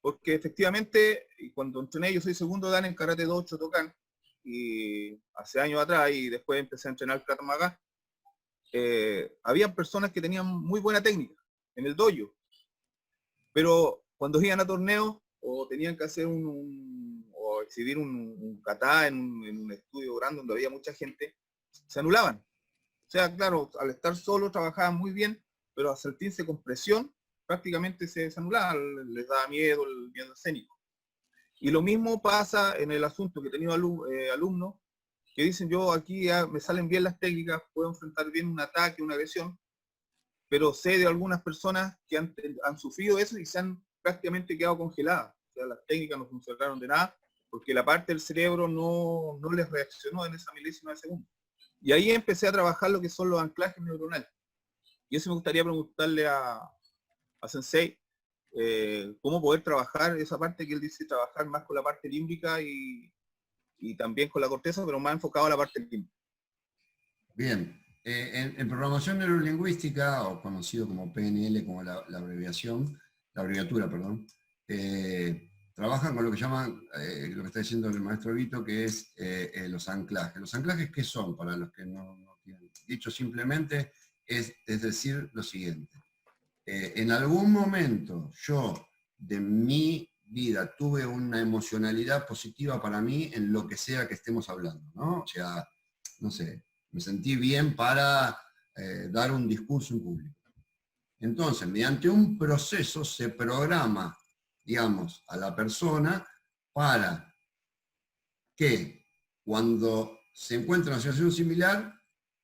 Porque efectivamente, cuando entrené, yo soy segundo dan en Karate Do Shotokan, y hace años atrás, y después empecé a entrenar Krav Maga, había personas que tenían muy buena técnica en el dojo, pero cuando iban a torneos o tenían que hacer o exhibir un kata en un estudio grande donde había mucha gente, se anulaban. O sea, claro, al estar solo trabajaban muy bien, pero al sentirse con presión, prácticamente se anulaban, les daba miedo, el miedo escénico. Y lo mismo pasa en el asunto que he tenido alumnos que dicen, yo aquí ya me salen bien las técnicas, puedo enfrentar bien un ataque, una agresión, pero sé de algunas personas que han sufrido eso y se han prácticamente quedado congeladas. O sea, las técnicas no funcionaron de nada porque la parte del cerebro no les reaccionó en esa milésima de segundo. Y ahí empecé a trabajar lo que son los anclajes neuronales. Y eso me gustaría preguntarle a Sensei, cómo poder trabajar esa parte que él dice, trabajar más con la parte límbica y también con la corteza, pero más enfocado a la parte límbica. Bien, en programación neurolingüística, o conocido como PNL, como la abreviatura, perdón, trabajan con lo que llaman, lo que está diciendo el maestro Vito, que es los anclajes. ¿Los anclajes qué son? Para los que no tienen. Dicho simplemente, es decir lo siguiente. En algún momento yo de mi vida tuve una emocionalidad positiva para mí en lo que sea que estemos hablando, ¿no? O sea, no sé, me sentí bien para dar un discurso en público. Entonces, mediante un proceso se programa, digamos, a la persona para que cuando se encuentra en una situación similar,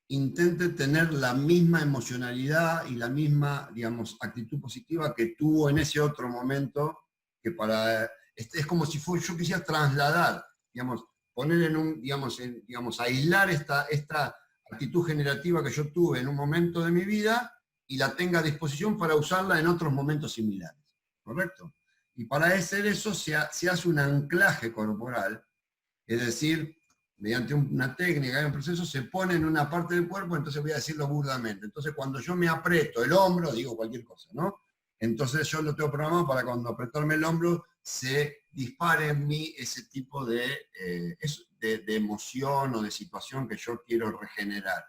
intente tener la misma emocionalidad y la misma, digamos, actitud positiva que tuvo en ese otro momento, que para, es como si yo quisiera trasladar, digamos, poner en un, digamos, aislar esta actitud generativa que yo tuve en un momento de mi vida y la tenga a disposición para usarla en otros momentos similares, ¿correcto? Y para hacer eso se hace un anclaje corporal, es decir, mediante una técnica y un proceso se pone en una parte del cuerpo, entonces voy a decirlo burdamente. Entonces cuando yo me aprieto el hombro, digo cualquier cosa, ¿no? Entonces yo lo tengo programado para cuando apretarme el hombro se dispare en mí ese tipo de emoción o de situación que yo quiero regenerar,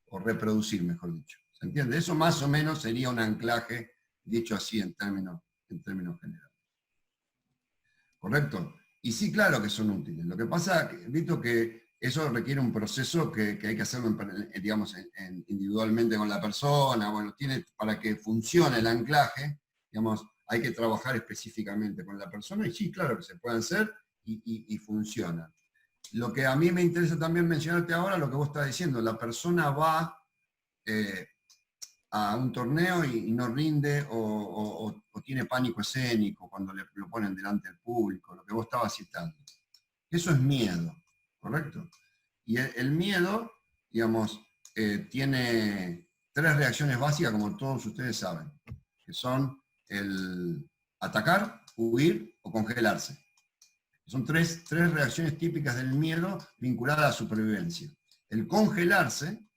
o reproducir, mejor dicho. ¿Se entiende? Eso más o menos sería un anclaje, dicho así en términos generales. ¿Correcto? Y sí, claro que son útiles. Lo que pasa, Vito, que eso requiere un proceso que hay que hacerlo, digamos, individualmente con la persona. Bueno, para que funcione el anclaje, digamos, hay que trabajar específicamente con la persona. Y sí, claro que se pueden hacer y funcionan. Lo que a mí me interesa también mencionarte ahora, lo que vos estás diciendo, la persona va a un torneo y no rinde o tiene pánico escénico cuando lo ponen delante del público, lo que vos estabas citando. Eso es miedo, ¿correcto? Y el miedo, digamos, tiene 3 reacciones básicas, como todos ustedes saben, que son el atacar, huir o congelarse. Son tres reacciones típicas del miedo vinculadas a la supervivencia. El congelarse,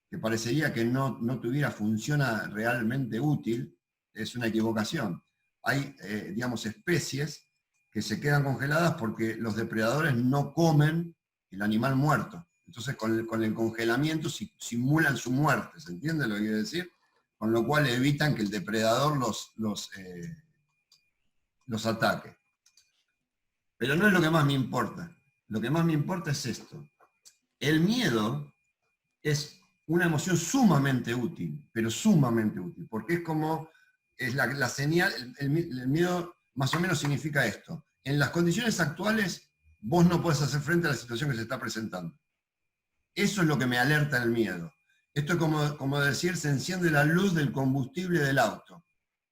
que parecería que no tuviera función realmente útil, es una equivocación. Hay, digamos, especies que se quedan congeladas porque los depredadores no comen el animal muerto. Entonces con el congelamiento simulan su muerte, ¿se entiende lo que quiero decir? Con lo cual evitan que el depredador los ataque. Pero no es lo que más me importa. Lo que más me importa es esto. El miedo es una emoción sumamente útil, pero sumamente útil, porque es la señal, el miedo más o menos significa esto. En las condiciones actuales, vos no podés hacer frente a la situación que se está presentando. Eso es lo que me alerta el miedo. Esto es como decir, se enciende la luz del combustible del auto.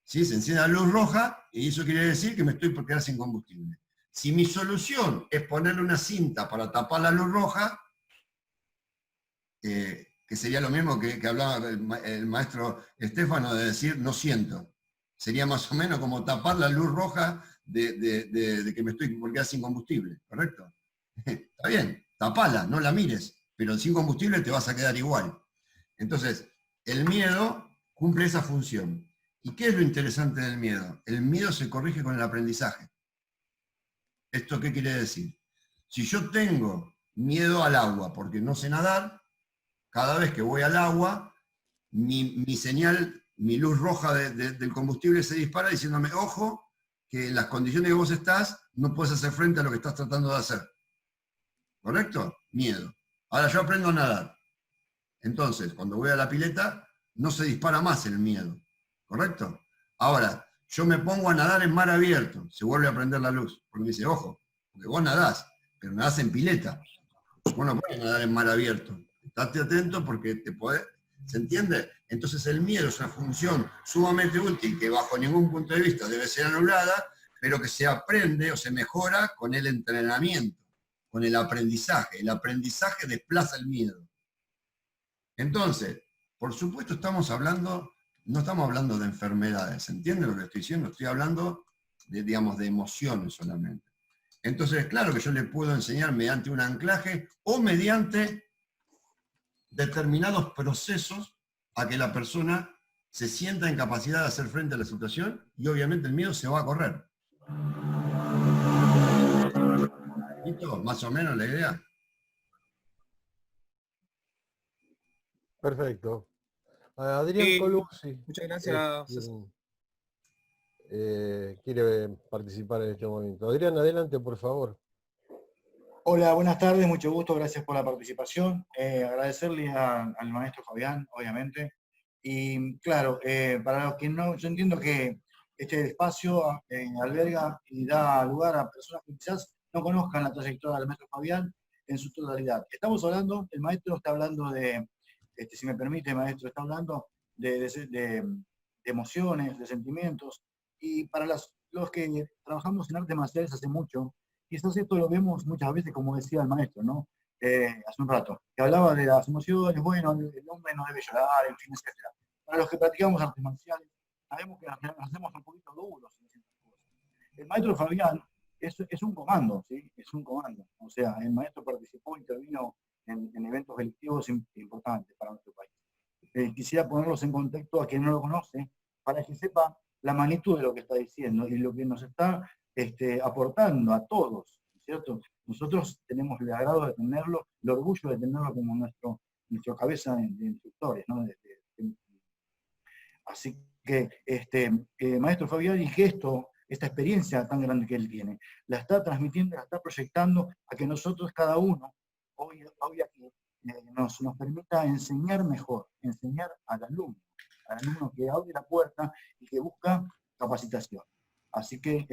¿Sí? Se enciende la luz roja y eso quiere decir que me estoy por quedar sin combustible. Si mi solución es ponerle una cinta para tapar la luz roja, que sería lo mismo que hablaba el maestro Estefano de decir no siento. Sería más o menos como tapar la luz roja de que me estoy por quedar sin combustible, ¿correcto? Está bien, tapala, no la mires, pero sin combustible te vas a quedar igual. Entonces, el miedo cumple esa función. ¿Y qué es lo interesante del miedo? El miedo se corrige con el aprendizaje. ¿Esto qué quiere decir? Si yo tengo miedo al agua porque no sé nadar, cada vez que voy al agua, mi señal, mi luz roja del combustible se dispara diciéndome, ojo, que en las condiciones que vos estás, no puedes hacer frente a lo que estás tratando de hacer. ¿Correcto? Miedo. Ahora yo aprendo a nadar. Entonces, cuando voy a la pileta, no se dispara más el miedo. ¿Correcto? Ahora, yo me pongo a nadar en mar abierto, se vuelve a prender la luz. Porque me dice, ojo, porque vos nadás, pero nadás en pileta. Vos no podés nadar en mar abierto. Estate atento porque ¿Se entiende? Entonces el miedo es una función sumamente útil que bajo ningún punto de vista debe ser anulada, pero que se aprende o se mejora con el entrenamiento, con el aprendizaje. El aprendizaje desplaza el miedo. Entonces, por supuesto no estamos hablando de enfermedades, ¿entiende lo que estoy diciendo? Estoy hablando de, digamos, de emociones solamente. Entonces, claro que yo le puedo enseñar mediante un anclaje o mediante determinados procesos a que la persona se sienta en capacidad de hacer frente a la situación y obviamente el miedo se va a correr. ¿Listo? Más o menos la idea. Perfecto. Adrián Sí, Colucci muchas gracias. quiere participar en este momento. Adrián, adelante, por favor. Hola, buenas tardes, mucho gusto, gracias por la participación. Agradecerle al maestro Fabián, obviamente. Y claro, para los que no, yo entiendo que este espacio alberga y da lugar a personas que quizás no conozcan la trayectoria del maestro Fabián en su totalidad. Estamos hablando, el maestro está hablando de, si me permite, maestro, está hablando de emociones, de sentimientos. Y para los que trabajamos en artes marciales hace mucho, quizás esto lo vemos muchas veces, como decía el maestro, ¿no? Hace un rato, que hablaba de las emociones, bueno, el hombre no debe llorar, en fin, etc. Para los que practicamos artes marciales, sabemos que nos hacemos un poquito duros en ciertas cosas. El maestro Fabián es un comando, ¿sí? Es un comando. O sea, el maestro participó, intervino en eventos delictivos importantes para nuestro país. Quisiera ponerlos en contexto a quien no lo conoce, para que sepa la magnitud de lo que está diciendo y lo que nos está aportando a todos, ¿cierto? Nosotros tenemos el agrado de tenerlo, el orgullo de tenerlo como nuestro cabeza de instructores, ¿no? Así que, maestro Fabián, y que esta experiencia tan grande que él tiene, la está transmitiendo, la está proyectando a que nosotros, cada uno, hoy aquí, nos permita enseñar mejor, enseñar al alumno que abre la puerta y que busca capacitación. Así que,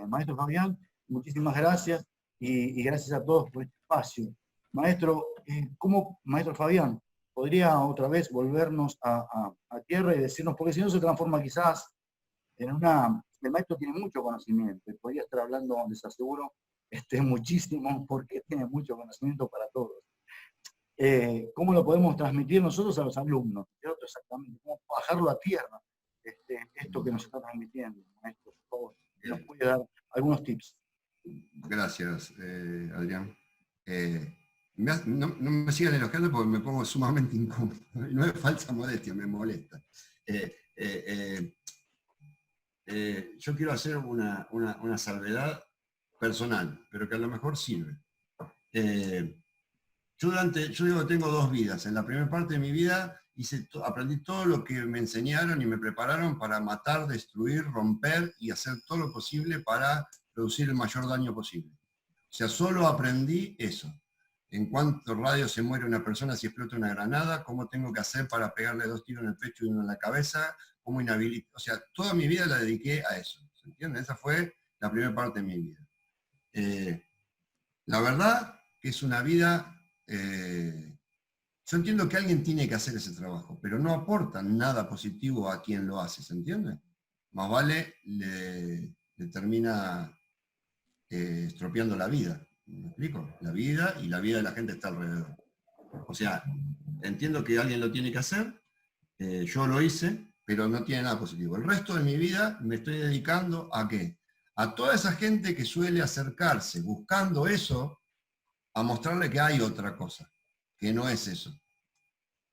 maestro Fabián, muchísimas gracias y gracias a todos por este espacio. Maestro, maestro Fabián, podría otra vez volvernos a tierra y decirnos, porque si no se transforma quizás en el maestro tiene mucho conocimiento, y podría estar hablando, les aseguro, muchísimo, porque tiene mucho conocimiento para todos. ¿Cómo lo podemos transmitir nosotros a los alumnos? ¿Cierto? Exactamente, cómo bajarlo a tierra, esto que nos está transmitiendo, maestro, por favor, nos puede dar algunos tips. Gracias, Adrián. No me sigan elogiando porque me pongo sumamente incómodo. No es falsa modestia, me molesta. Yo quiero hacer una salvedad personal, pero que a lo mejor sirve. Yo digo que tengo dos vidas. En la primera parte de mi vida aprendí todo lo que me enseñaron y me prepararon para matar, destruir, romper y hacer todo lo posible para producir el mayor daño posible. O sea, solo aprendí eso. En cuánto radio se muere una persona si explota una granada, cómo tengo que hacer para pegarle 2 tiros en el pecho y 1 en la cabeza, cómo inhabilito. O sea, toda mi vida la dediqué a eso. ¿Se entiende? Esa fue la primera parte de mi vida. La verdad que es una vida... yo entiendo que alguien tiene que hacer ese trabajo, pero no aporta nada positivo a quien lo hace, ¿se entiende? Más vale le termina estropeando la vida. ¿Me explico? La vida y la vida de la gente está alrededor. O sea, entiendo que alguien lo tiene que hacer, yo lo hice, pero no tiene nada positivo. El resto de mi vida me estoy dedicando a ¿qué? A toda esa gente que suele acercarse buscando eso, a mostrarle que hay otra cosa, que no es eso.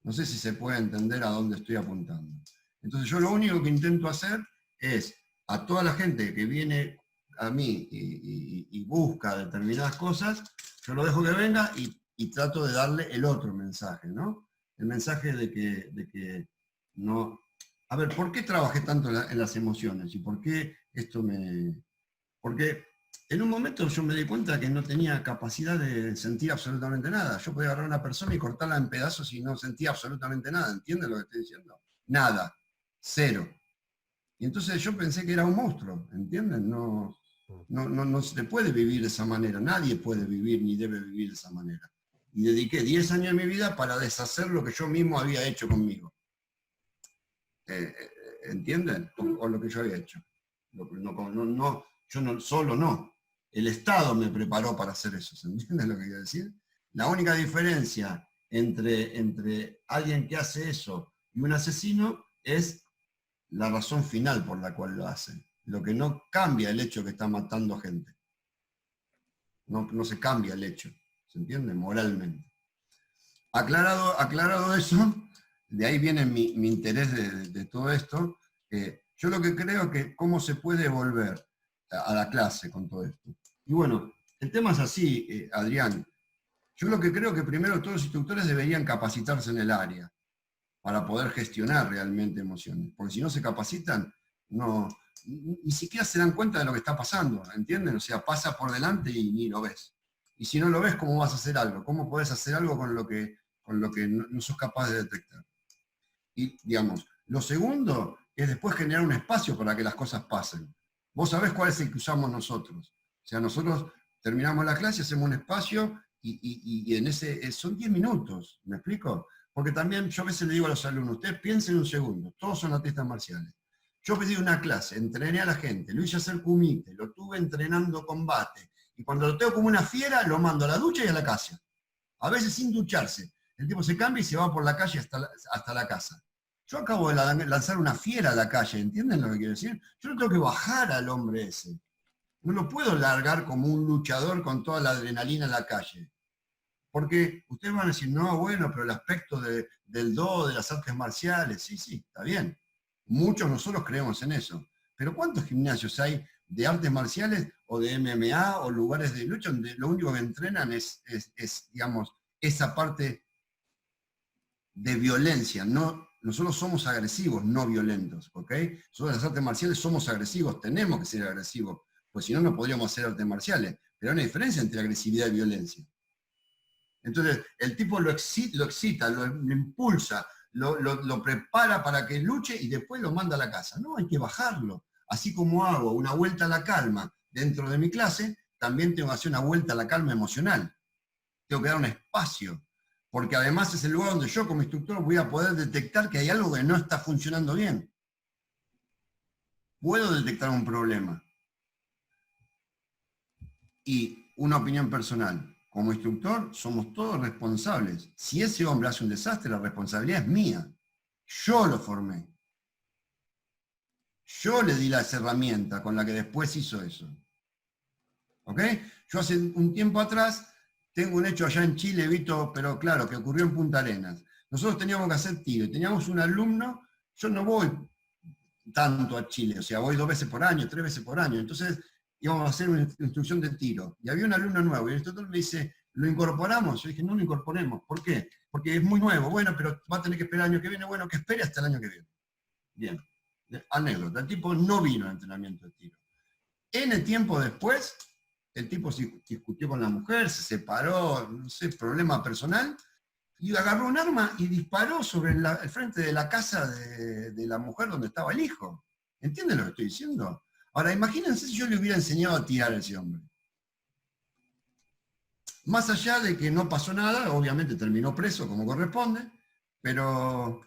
No sé si se puede entender a dónde estoy apuntando. Entonces yo lo único que intento hacer es a toda la gente que viene a mí y busca determinadas cosas, yo lo dejo que venga y trato de darle el otro mensaje, ¿no? El mensaje de que no... A ver, ¿por qué trabajé tanto en las emociones? ¿Y por qué esto me...? Porque en un momento yo me di cuenta que no tenía capacidad de sentir absolutamente nada. Yo podía agarrar a una persona y cortarla en pedazos y no sentía absolutamente nada. ¿Entiendes lo que estoy diciendo? Nada. Cero. Y entonces yo pensé que era un monstruo. ¿Entienden? No se puede vivir de esa manera. Nadie puede vivir ni debe vivir de esa manera. y dediqué 10 años de mi vida para deshacer lo que yo mismo había hecho conmigo. ¿Entienden? O lo que yo había hecho. Yo no, solo no. El Estado me preparó para hacer eso. ¿Se entiende lo que quiero decir? La única diferencia entre alguien que hace eso y un asesino es la razón final por la cual lo hacen. Lo que no cambia el hecho que está matando gente. No se cambia el hecho. ¿Se entiende? Moralmente. Aclarado eso, de ahí viene mi interés de todo esto. Yo lo que creo que cómo se puede volver a la clase con todo esto. Y bueno, el tema es así, Adrián. Yo lo que creo que primero todos los instructores deberían capacitarse en el área para poder gestionar realmente emociones. Porque si no se capacitan, ni siquiera se dan cuenta de lo que está pasando, ¿entienden? O sea, pasa por delante y ni lo ves. Y si no lo ves, ¿cómo vas a hacer algo? ¿Cómo podés hacer algo con lo que no sos capaz de detectar? Y, digamos, lo segundo es después generar un espacio para que las cosas pasen. Vos sabés cuál es el que usamos nosotros. O sea, nosotros terminamos la clase, hacemos un espacio y en ese son 10 minutos, ¿me explico? Porque también yo a veces le digo a los alumnos, ustedes piensen un segundo, todos son artistas marciales. Yo pedí una clase, entrené a la gente, lo hice hacer kumite, lo tuve entrenando combate, y cuando lo tengo como una fiera, lo mando a la ducha y a la casa. A veces sin ducharse. El tipo se cambia y se va por la calle hasta la casa. Yo acabo de lanzar una fiera a la calle, ¿entienden lo que quiero decir? Yo no tengo que bajar al hombre ese. No lo puedo largar como un luchador con toda la adrenalina en la calle. Porque ustedes van a decir, no, bueno, pero el aspecto del do, de las artes marciales, sí, está bien. Muchos nosotros creemos en eso. Pero ¿cuántos gimnasios hay de artes marciales o de MMA o lugares de lucha donde lo único que entrenan es digamos, esa parte de violencia? Nosotros somos agresivos, no violentos, ¿ok? Nosotros en las artes marciales somos agresivos, tenemos que ser agresivos, pues si no, no podríamos hacer artes marciales. Pero hay una diferencia entre agresividad y violencia. Entonces, el tipo lo excita, lo impulsa, lo prepara para que luche y después lo manda a la casa. No, hay que bajarlo. Así como hago una vuelta a la calma dentro de mi clase, también tengo que hacer una vuelta a la calma emocional. Tengo que dar un espacio, porque además es el lugar donde yo como instructor voy a poder detectar que hay algo que no está funcionando bien. Puedo detectar un problema. Y una opinión personal. Como instructor, somos todos responsables. Si ese hombre hace un desastre, la responsabilidad es mía. Yo lo formé. Yo le di las herramientas con la que después hizo eso. ¿Ok? Yo hace un tiempo atrás tengo un hecho allá en Chile, Vito, pero claro, que ocurrió en Punta Arenas. Nosotros teníamos que hacer tiro. Teníamos un alumno, yo no voy tanto a Chile, o sea, voy 2 veces por año, 3 veces por año. Entonces, íbamos a hacer una instrucción de tiro. Y había un alumno nuevo, y el instructor me dice, ¿lo incorporamos? Yo dije, no lo incorporemos. ¿Por qué? Porque es muy nuevo. Bueno, pero va a tener que esperar el año que viene. Bueno, que espere hasta el año que viene. Bien. Anécdota. El tipo no vino al entrenamiento de tiro. En el tiempo después, el tipo se discutió con la mujer, se separó, no sé, problema personal, y agarró un arma y disparó sobre el frente de la casa de la mujer donde estaba el hijo. ¿Entienden lo que estoy diciendo? Ahora, imagínense si yo le hubiera enseñado a tirar a ese hombre. Más allá de que no pasó nada, obviamente terminó preso como corresponde, pero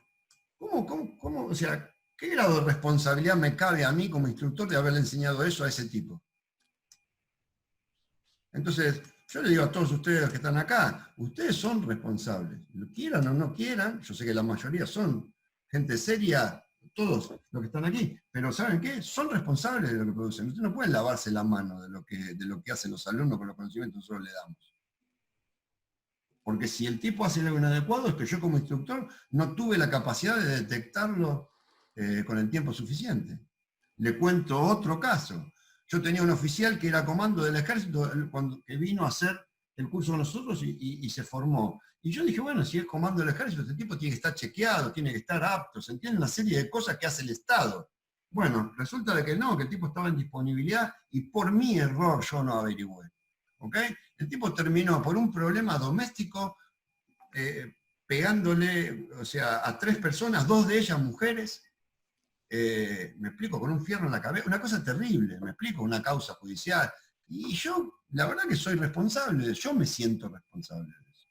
¿cómo, o sea, qué grado de responsabilidad me cabe a mí como instructor de haberle enseñado eso a ese tipo? Entonces, yo le digo a todos ustedes que están acá, ustedes son responsables. Lo quieran o no quieran, yo sé que la mayoría son gente seria, todos los que están aquí, pero ¿saben qué? Son responsables de lo que producen. Ustedes no pueden lavarse la mano de lo que hacen los alumnos con los conocimientos que nosotros le damos. Porque si el tipo hace algo inadecuado, es que yo como instructor no tuve la capacidad de detectarlo con el tiempo suficiente. Le cuento otro caso. Yo tenía un oficial que era comando del ejército que vino a hacer el curso con nosotros y se formó. Y yo dije, bueno, si es comando del ejército, este tipo tiene que estar chequeado, tiene que estar apto, se entiende una serie de cosas que hace el Estado. Bueno, resulta de que no, que el tipo estaba en disponibilidad y por mi error yo no averigüé. ¿Ok? El tipo terminó por un problema doméstico pegándole, o sea, a 3 personas, 2 de ellas mujeres, me explico, con un fierro en la cabeza, una cosa terrible, me explico, una causa judicial. Y yo, la verdad que soy responsable, yo me siento responsable de eso.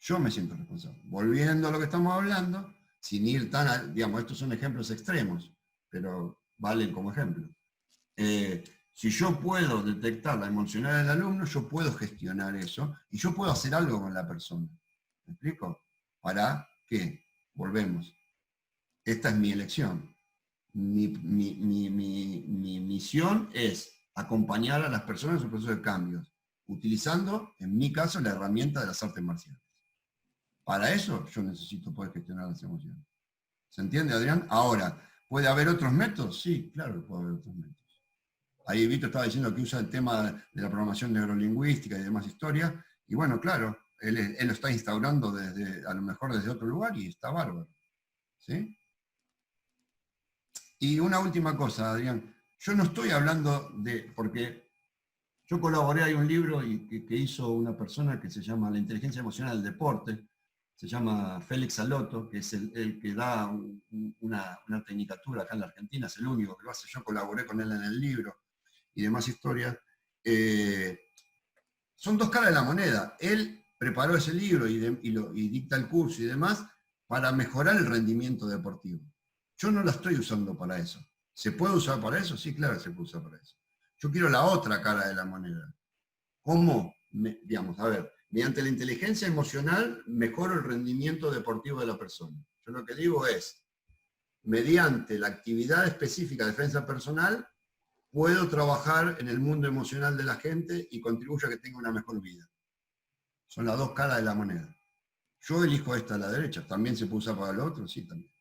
Yo me siento responsable. Volviendo a lo que estamos hablando, sin ir tan, digamos, estos son ejemplos extremos, pero valen como ejemplo. Si yo puedo detectar la emocional del alumno, yo puedo gestionar eso y yo puedo hacer algo con la persona. ¿Me explico? ¿Para qué? Volvemos. Esta es mi elección. Mi misión es acompañar a las personas en su proceso de cambios, utilizando, en mi caso, la herramienta de las artes marciales. Para eso yo necesito poder gestionar las emociones. ¿Se entiende, Adrián? Ahora, ¿puede haber otros métodos? Sí, claro que puede haber otros métodos. Ahí Víctor estaba diciendo que usa el tema de la programación neurolingüística y demás historias, y bueno, claro, él lo está instaurando a lo mejor desde otro lugar y está bárbaro. ¿Sí? Y una última cosa, Adrián, yo no estoy hablando porque yo colaboré, hay un libro que hizo una persona que se llama La inteligencia emocional del deporte, se llama Félix Saloto, que es el que da una tecnicatura acá en la Argentina, es el único que lo hace, yo colaboré con él en el libro y demás historias. Son dos caras de la moneda. Él preparó ese libro y dicta el curso y demás para mejorar el rendimiento deportivo. Yo no la estoy usando para eso. ¿Se puede usar para eso? Sí, claro que se puede usar para eso. Yo quiero la otra cara de la moneda. ¿Cómo? Digamos, a ver, mediante la inteligencia emocional mejoro el rendimiento deportivo de la persona. Yo lo que digo es, mediante la actividad específica de defensa personal, puedo trabajar en el mundo emocional de la gente y contribuyo a que tenga una mejor vida. Son las dos caras de la moneda. Yo elijo esta a la derecha. ¿También se puede usar para el otro? Sí, también.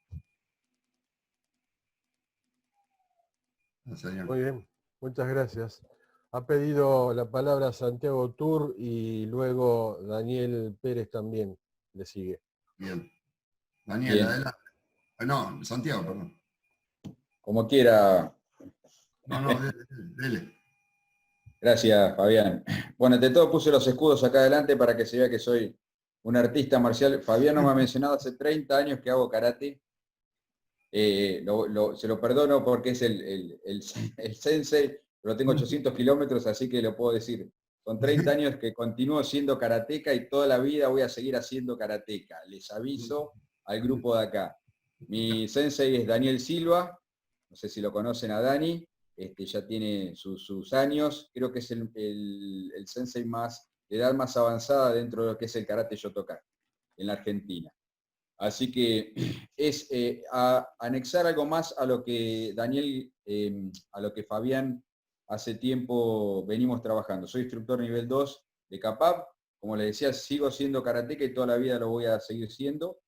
Muy bien, muchas gracias. Ha pedido la palabra Santiago Tur y luego Daniel Pérez también le sigue. Bien. Daniel, Bien. adelante. No, Santiago, perdón. Como quiera. No, dele. Gracias, Fabián. Bueno, ante todo puse los escudos acá adelante para que se vea que soy un artista marcial. Fabián no me ha mencionado, hace 30 años que hago karate. Se lo perdono porque es el sensei, pero tengo 800 kilómetros, así que lo puedo decir. Son 30 años que continúo siendo karateca y toda la vida voy a seguir haciendo karateca. Les aviso al grupo de acá. Mi sensei es Daniel Silva, no sé si lo conocen a Dani, ya tiene sus años, creo que es el sensei de edad más avanzada dentro de lo que es el karate Shotokan en la Argentina. Así que es anexar algo más a lo que Daniel, a lo que Fabián hace tiempo venimos trabajando. Soy instructor nivel 2 de CAPAP, como les decía, sigo siendo karateca y toda la vida lo voy a seguir siendo.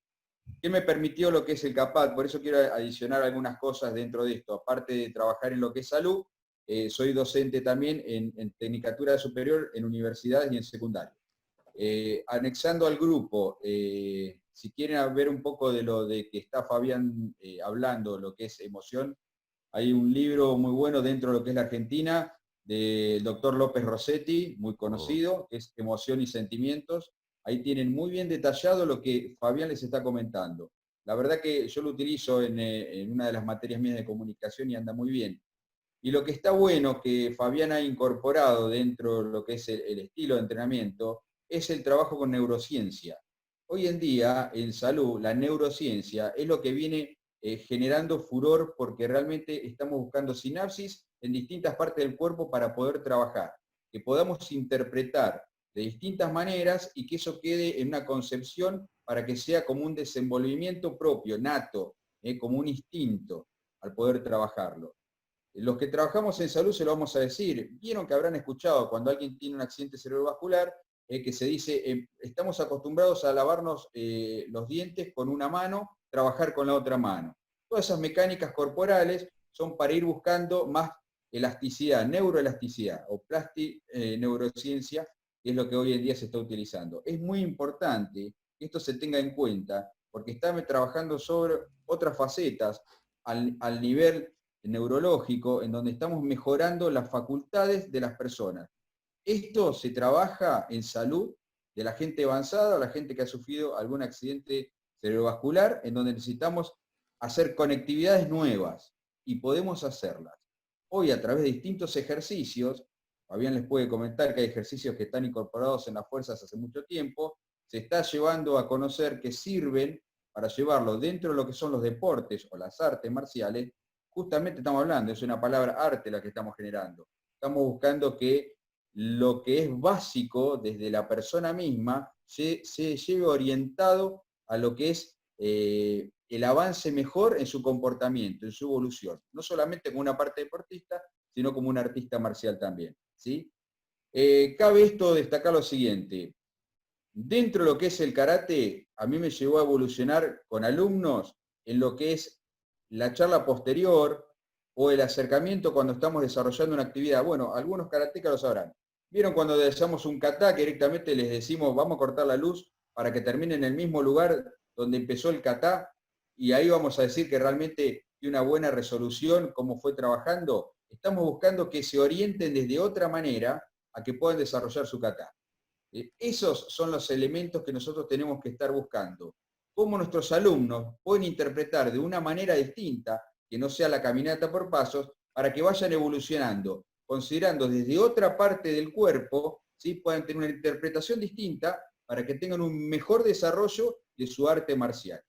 ¿Qué me permitió lo que es el CAPAP? Por eso quiero adicionar algunas cosas dentro de esto. Aparte de trabajar en lo que es salud, soy docente también en tecnicatura superior en universidades y en secundaria. Anexando al grupo, si quieren ver un poco de lo de que está Fabián hablando, lo que es emoción, hay un libro muy bueno dentro de lo que es la Argentina, del doctor López Rossetti, muy conocido, que es Emoción y Sentimientos. Ahí tienen muy bien detallado lo que Fabián les está comentando. La verdad que yo lo utilizo en una de las materias mías de comunicación y anda muy bien. Y lo que está bueno que Fabián ha incorporado dentro de lo que es el estilo de entrenamiento es el trabajo con neurociencia. Hoy en día, en salud, la neurociencia es lo que viene generando furor porque realmente estamos buscando sinapsis en distintas partes del cuerpo para poder trabajar, que podamos interpretar de distintas maneras y que eso quede en una concepción para que sea como un desenvolvimiento propio, nato, como un instinto al poder trabajarlo. Los que trabajamos en salud se lo vamos a decir. Vieron que habrán escuchado cuando alguien tiene un accidente cerebrovascular que se dice, estamos acostumbrados a lavarnos los dientes con una mano, trabajar con la otra mano. Todas esas mecánicas corporales son para ir buscando más elasticidad, neuroelasticidad o neurociencia, que es lo que hoy en día se está utilizando. Es muy importante que esto se tenga en cuenta, porque estamos trabajando sobre otras facetas al nivel neurológico, en donde estamos mejorando las facultades de las personas. Esto se trabaja en salud de la gente avanzada o la gente que ha sufrido algún accidente cerebrovascular, en donde necesitamos hacer conectividades nuevas y podemos hacerlas. Hoy a través de distintos ejercicios, Fabián les puede comentar que hay ejercicios que están incorporados en las fuerzas hace mucho tiempo, se está llevando a conocer que sirven para llevarlo dentro de lo que son los deportes o las artes marciales. Justamente estamos hablando, es una palabra arte la que estamos generando. Estamos buscando que lo que es básico desde la persona misma se lleve orientado a lo que es el avance mejor en su comportamiento, en su evolución. No solamente como una parte deportista, sino como un artista marcial también, ¿sí? Cabe esto destacar lo siguiente. Dentro de lo que es el karate, a mí me llevó a evolucionar con alumnos en lo que es la charla posterior o el acercamiento cuando estamos desarrollando una actividad. Bueno, algunos karatecas lo sabrán. ¿Vieron cuando deseamos un kata que directamente les decimos vamos a cortar la luz para que termine en el mismo lugar donde empezó el kata? Y ahí vamos a decir que realmente tiene una buena resolución, cómo fue trabajando. Estamos buscando que se orienten desde otra manera a que puedan desarrollar su kata. Esos son los elementos que nosotros tenemos que estar buscando. Cómo nuestros alumnos pueden interpretar de una manera distinta, que no sea la caminata por pasos, para que vayan evolucionando, considerando desde otra parte del cuerpo, ¿sí? Puedan tener una interpretación distinta para que tengan un mejor desarrollo de su arte marcial.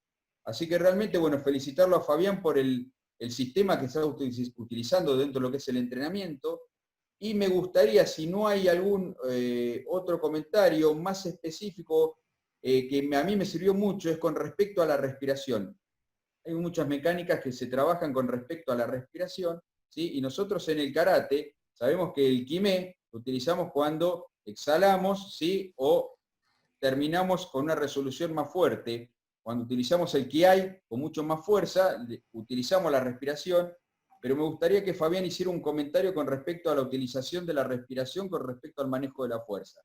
Así que realmente, bueno, felicitarlo a Fabián por el sistema que está utilizando dentro de lo que es el entrenamiento. Y me gustaría, si no hay algún otro comentario más específico que a mí me sirvió mucho, es con respecto a la respiración. Hay muchas mecánicas que se trabajan con respecto a la respiración, ¿sí? Y nosotros en el karate sabemos que el kimé lo utilizamos cuando exhalamos, ¿sí? O terminamos con una resolución más fuerte. Cuando utilizamos el kiai con mucho más fuerza, utilizamos la respiración. Pero me gustaría que Fabián hiciera un comentario con respecto a la utilización de la respiración con respecto al manejo de la fuerza.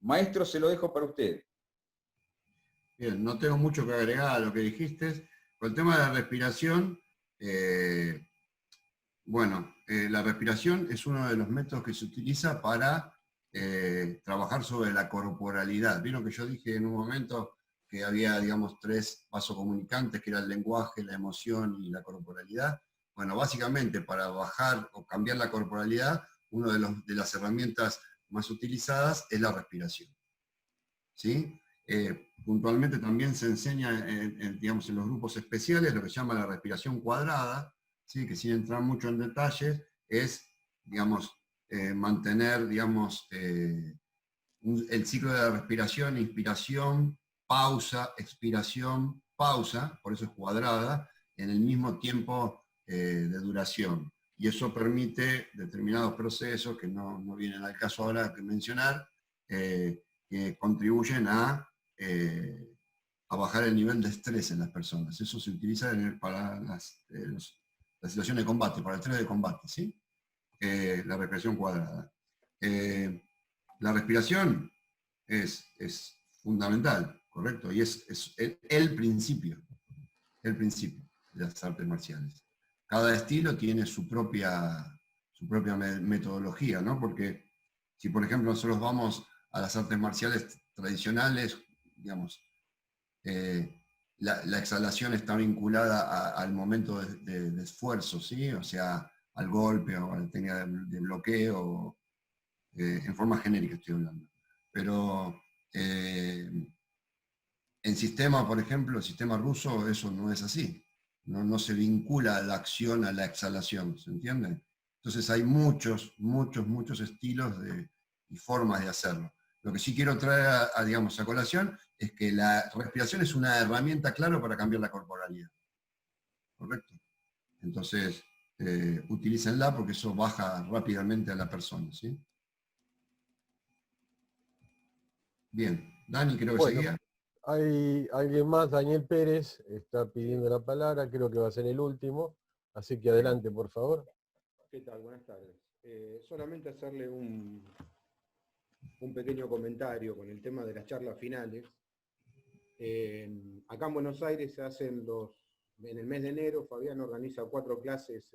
Maestro, se lo dejo para usted. Bien, no tengo mucho que agregar a lo que dijiste. Con el tema de la respiración, la respiración es uno de los métodos que se utiliza para trabajar sobre la corporalidad. Vieron que yo dije en un momento que había, digamos, 3 vasocomunicantes, que era el lenguaje, la emoción y la corporalidad. Bueno, básicamente para bajar o cambiar la corporalidad, una de las herramientas más utilizadas es la respiración. ¿Sí? Puntualmente también se enseña digamos, en los grupos especiales lo que se llama la respiración cuadrada, ¿sí? Que sin entrar mucho en detalles, es, digamos, mantener, digamos, el ciclo de la respiración, inspiración, pausa, expiración, pausa, por eso es cuadrada, en el mismo tiempo de duración. Y eso permite determinados procesos que no vienen al caso ahora que mencionar, que contribuyen a bajar el nivel de estrés en las personas. Eso se utiliza para la situación de combate, para el estrés de combate, ¿sí? La respiración cuadrada. La respiración es fundamental, ¿correcto? Y es el principio de las artes marciales. Cada estilo tiene su propia metodología, ¿no? Porque si, por ejemplo, nosotros vamos a las artes marciales tradicionales, digamos, la exhalación está vinculada al momento de esfuerzo, ¿sí? O sea, al golpe o a la técnica de bloqueo, en forma genérica estoy hablando. Pero en sistema, por ejemplo, el sistema ruso, eso no es así. No se vincula la acción a la exhalación, ¿se entiende? Entonces hay muchos estilos y formas de hacerlo. Lo que sí quiero traer digamos, a colación es que la respiración es una herramienta clave para cambiar la corporalidad. ¿Correcto? Entonces, utilícenla porque eso baja rápidamente a la persona, ¿sí? Bien, Dani creo que seguía. Hay alguien más, Daniel Pérez, está pidiendo la palabra, creo que va a ser el último, así que adelante, por favor. ¿Qué tal? Buenas tardes. Solamente hacerle un pequeño comentario con el tema de las charlas finales. Acá en Buenos Aires se hacen en el mes de enero, Fabián organiza 4 clases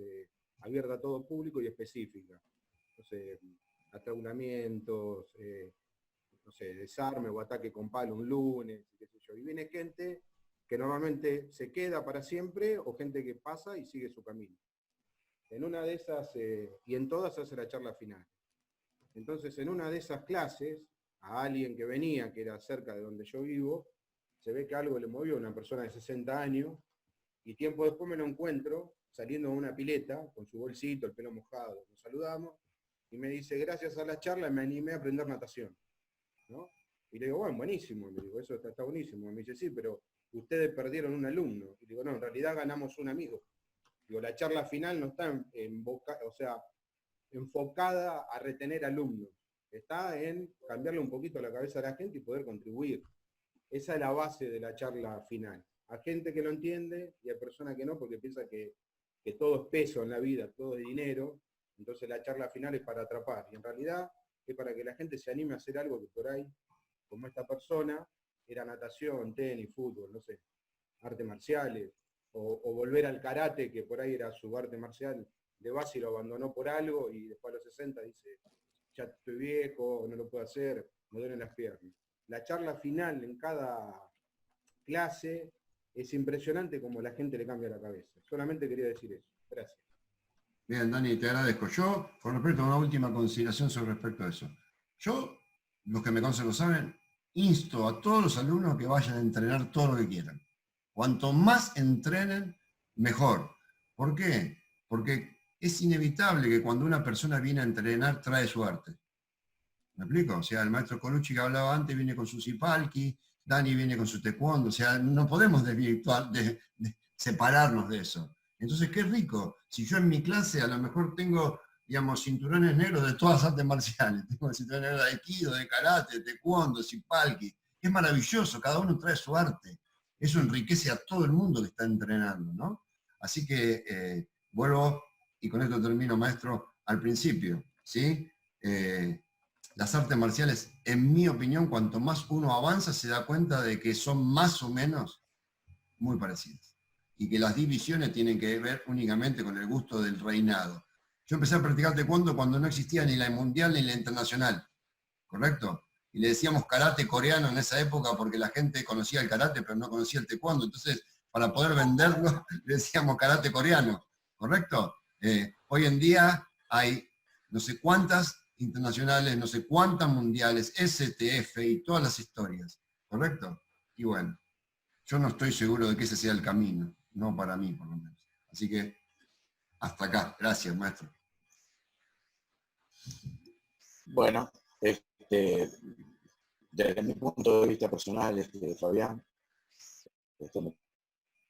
abiertas a todo público y específicas. Entonces, atraulamientos, no sé, desarme o ataque con palo un lunes, qué sé yo. Y viene gente que normalmente se queda para siempre o gente que pasa y sigue su camino. En una de esas, y en todas se hace la charla final. Entonces, en una de esas clases, a alguien que venía, que era cerca de donde yo vivo, se ve que algo le movió a una persona de 60 años, y tiempo después me lo encuentro saliendo de una pileta, con su bolsito, el pelo mojado, nos saludamos, y me dice, gracias a la charla me animé a aprender natación, ¿no? Y le digo, bueno, buenísimo, le digo, eso está buenísimo. Me dice, sí, pero ustedes perdieron un alumno. Y digo, no, en realidad ganamos un amigo. Digo, la charla final no está enfocada a retener alumnos, está en cambiarle un poquito la cabeza a la gente y poder contribuir. Esa es la base de la charla final. A gente que lo entiende y a personas que no, porque piensa que todo es peso en la vida, todo es dinero, entonces la charla final es para atrapar. Y en realidad es para que la gente se anime a hacer algo que por ahí, como esta persona, era natación, tenis, fútbol, no sé, artes marciales, o volver al karate, que por ahí era su arte marcial de base y lo abandonó por algo, y después a los 60 dice, ya estoy viejo, no lo puedo hacer, me duelen las piernas. La charla final en cada clase es impresionante como la gente le cambia la cabeza. Solamente quería decir eso. Gracias. Bien, Dani, te agradezco. Yo, con respecto a una última consideración sobre respecto a eso. Yo, los que me conocen lo saben, insto a todos los alumnos que vayan a entrenar todo lo que quieran. Cuanto más entrenen, mejor. ¿Por qué? Porque es inevitable que cuando una persona viene a entrenar, trae su arte. ¿Me explico? O sea, el maestro Colucci que hablaba antes viene con su zipalki, Dani viene con su taekwondo, o sea, no podemos separarnos de eso. Entonces, qué rico. Si yo en mi clase a lo mejor tengo, digamos, cinturones negros de todas las artes marciales, tengo cinturones negros de aikido, de karate, de taekwondo, de zipalki, es maravilloso, cada uno trae su arte. Eso enriquece a todo el mundo que está entrenando, ¿no? Así que vuelvo, y con esto termino, maestro, al principio, ¿sí? Las artes marciales, en mi opinión, cuanto más uno avanza, se da cuenta de que son más o menos muy parecidas. Y que las divisiones tienen que ver únicamente con el gusto del reinado. Yo empecé a practicar taekwondo cuando no existía ni la mundial ni la internacional, ¿correcto? Y le decíamos karate coreano en esa época porque la gente conocía el karate pero no conocía el taekwondo. Entonces, para poder venderlo, le decíamos karate coreano, ¿correcto? Hoy en día hay no sé cuántas internacionales, no sé cuántas mundiales, STF y todas las historias, ¿correcto? Y bueno, yo no estoy seguro de que ese sea el camino, no para mí por lo menos. Así que, hasta acá. Gracias, maestro. Bueno, desde mi punto de vista personal, Fabián, me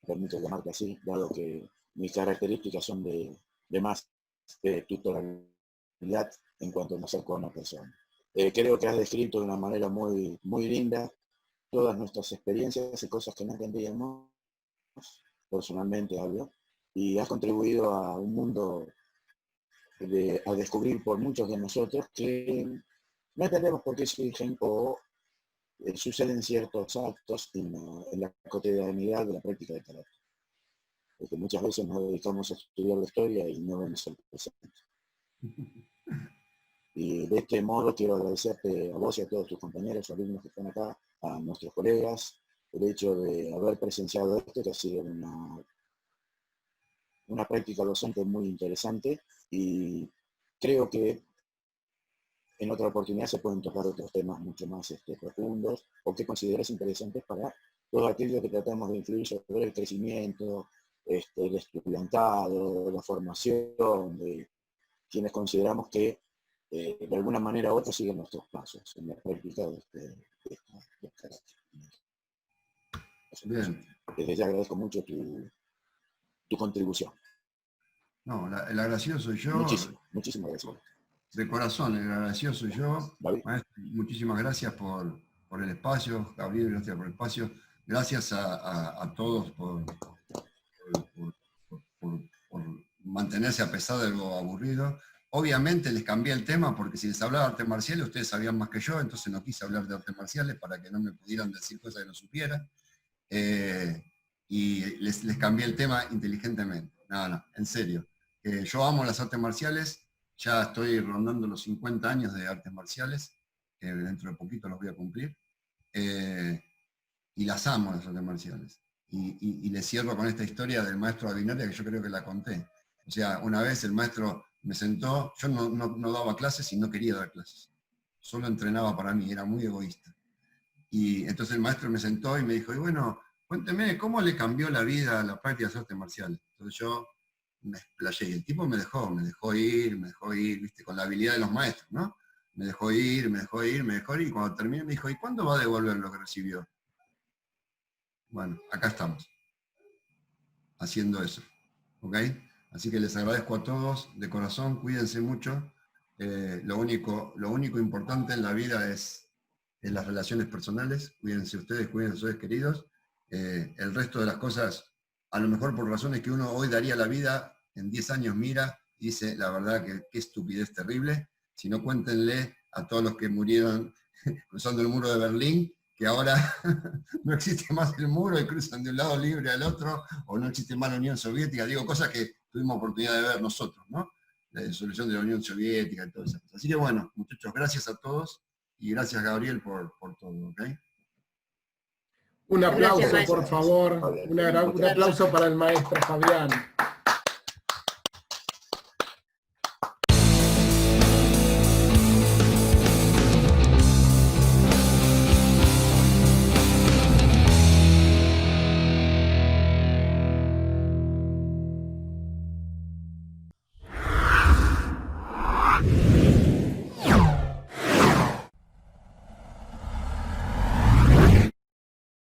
permito llamarte así, dado que mis características son de más tutorialidad en cuanto me acerco a una persona. Creo que has descrito de una manera muy, muy linda todas nuestras experiencias y cosas que no entendíamos, personalmente hablo, y has contribuido a un mundo a descubrir por muchos de nosotros que no entendemos por qué surgen o suceden ciertos actos en la cotidianidad de la práctica de karate. Porque muchas veces nos dedicamos a estudiar la historia y no vemos el presente. Y de este modo quiero agradecerte a vos y a todos tus compañeros, alumnos que están acá, a nuestros colegas, el hecho de haber presenciado esto, que ha sido una práctica docente muy interesante, y creo que en otra oportunidad se pueden tocar otros temas mucho más profundos o que consideres interesantes para todo aquello que tratamos de influir sobre el crecimiento, el estudiantado, la formación de quienes consideramos que de alguna manera u otra siguen nuestros pasos en la práctica de karate. Bien. Desde ya agradezco mucho tu contribución. No, el agradecido soy yo. Muchísimas gracias. De corazón, el agradecido soy yo. Maestro, muchísimas gracias por el espacio. Gabriel, gracias por el espacio. Gracias a todos por mantenerse a pesar de lo aburrido. Obviamente les cambié el tema porque si les hablaba de artes marciales, ustedes sabían más que yo, entonces no quise hablar de artes marciales para que no me pudieran decir cosas que no supiera. Y les cambié el tema inteligentemente. No, en serio. Yo amo las artes marciales, ya estoy rondando los 50 años de artes marciales, dentro de poquito los voy a cumplir, y las amo las artes marciales. Y les cierro con esta historia del maestro Abinaria, que yo creo que la conté. O sea, una vez el maestro me sentó, yo no daba clases y no quería dar clases. solo entrenaba para mí, era muy egoísta. Y entonces el maestro me sentó y me dijo, y bueno, cuénteme, ¿cómo le cambió la vida a la práctica de artes marciales? Entonces yo me explayé, y el tipo me dejó ir, viste, con la habilidad de los maestros, ¿no? Me dejó ir, y cuando terminé me dijo, ¿y cuándo va a devolver lo que recibió? Bueno, acá estamos, haciendo eso, ¿ok? Así que les agradezco a todos, de corazón, cuídense mucho. Lo único importante en la vida es las relaciones personales. Cuídense ustedes queridos. El resto de las cosas, a lo mejor por razones que uno hoy daría la vida, en 10 años mira y dice, la verdad que qué estupidez terrible. Si no, cuéntenle a todos los que murieron cruzando el muro de Berlín, que ahora no existe más el muro y cruzan de un lado libre al otro, o no existe más la Unión Soviética. Digo, cosas que tuvimos oportunidad de ver nosotros, ¿no? La disolución de la Unión Soviética y todas esas cosas. Así que bueno, muchachos, gracias a todos y gracias, Gabriel, por todo, ¿ok? Un aplauso, Gracias, por maestro. favor. Fabián, Un aplauso para el maestro Fabián.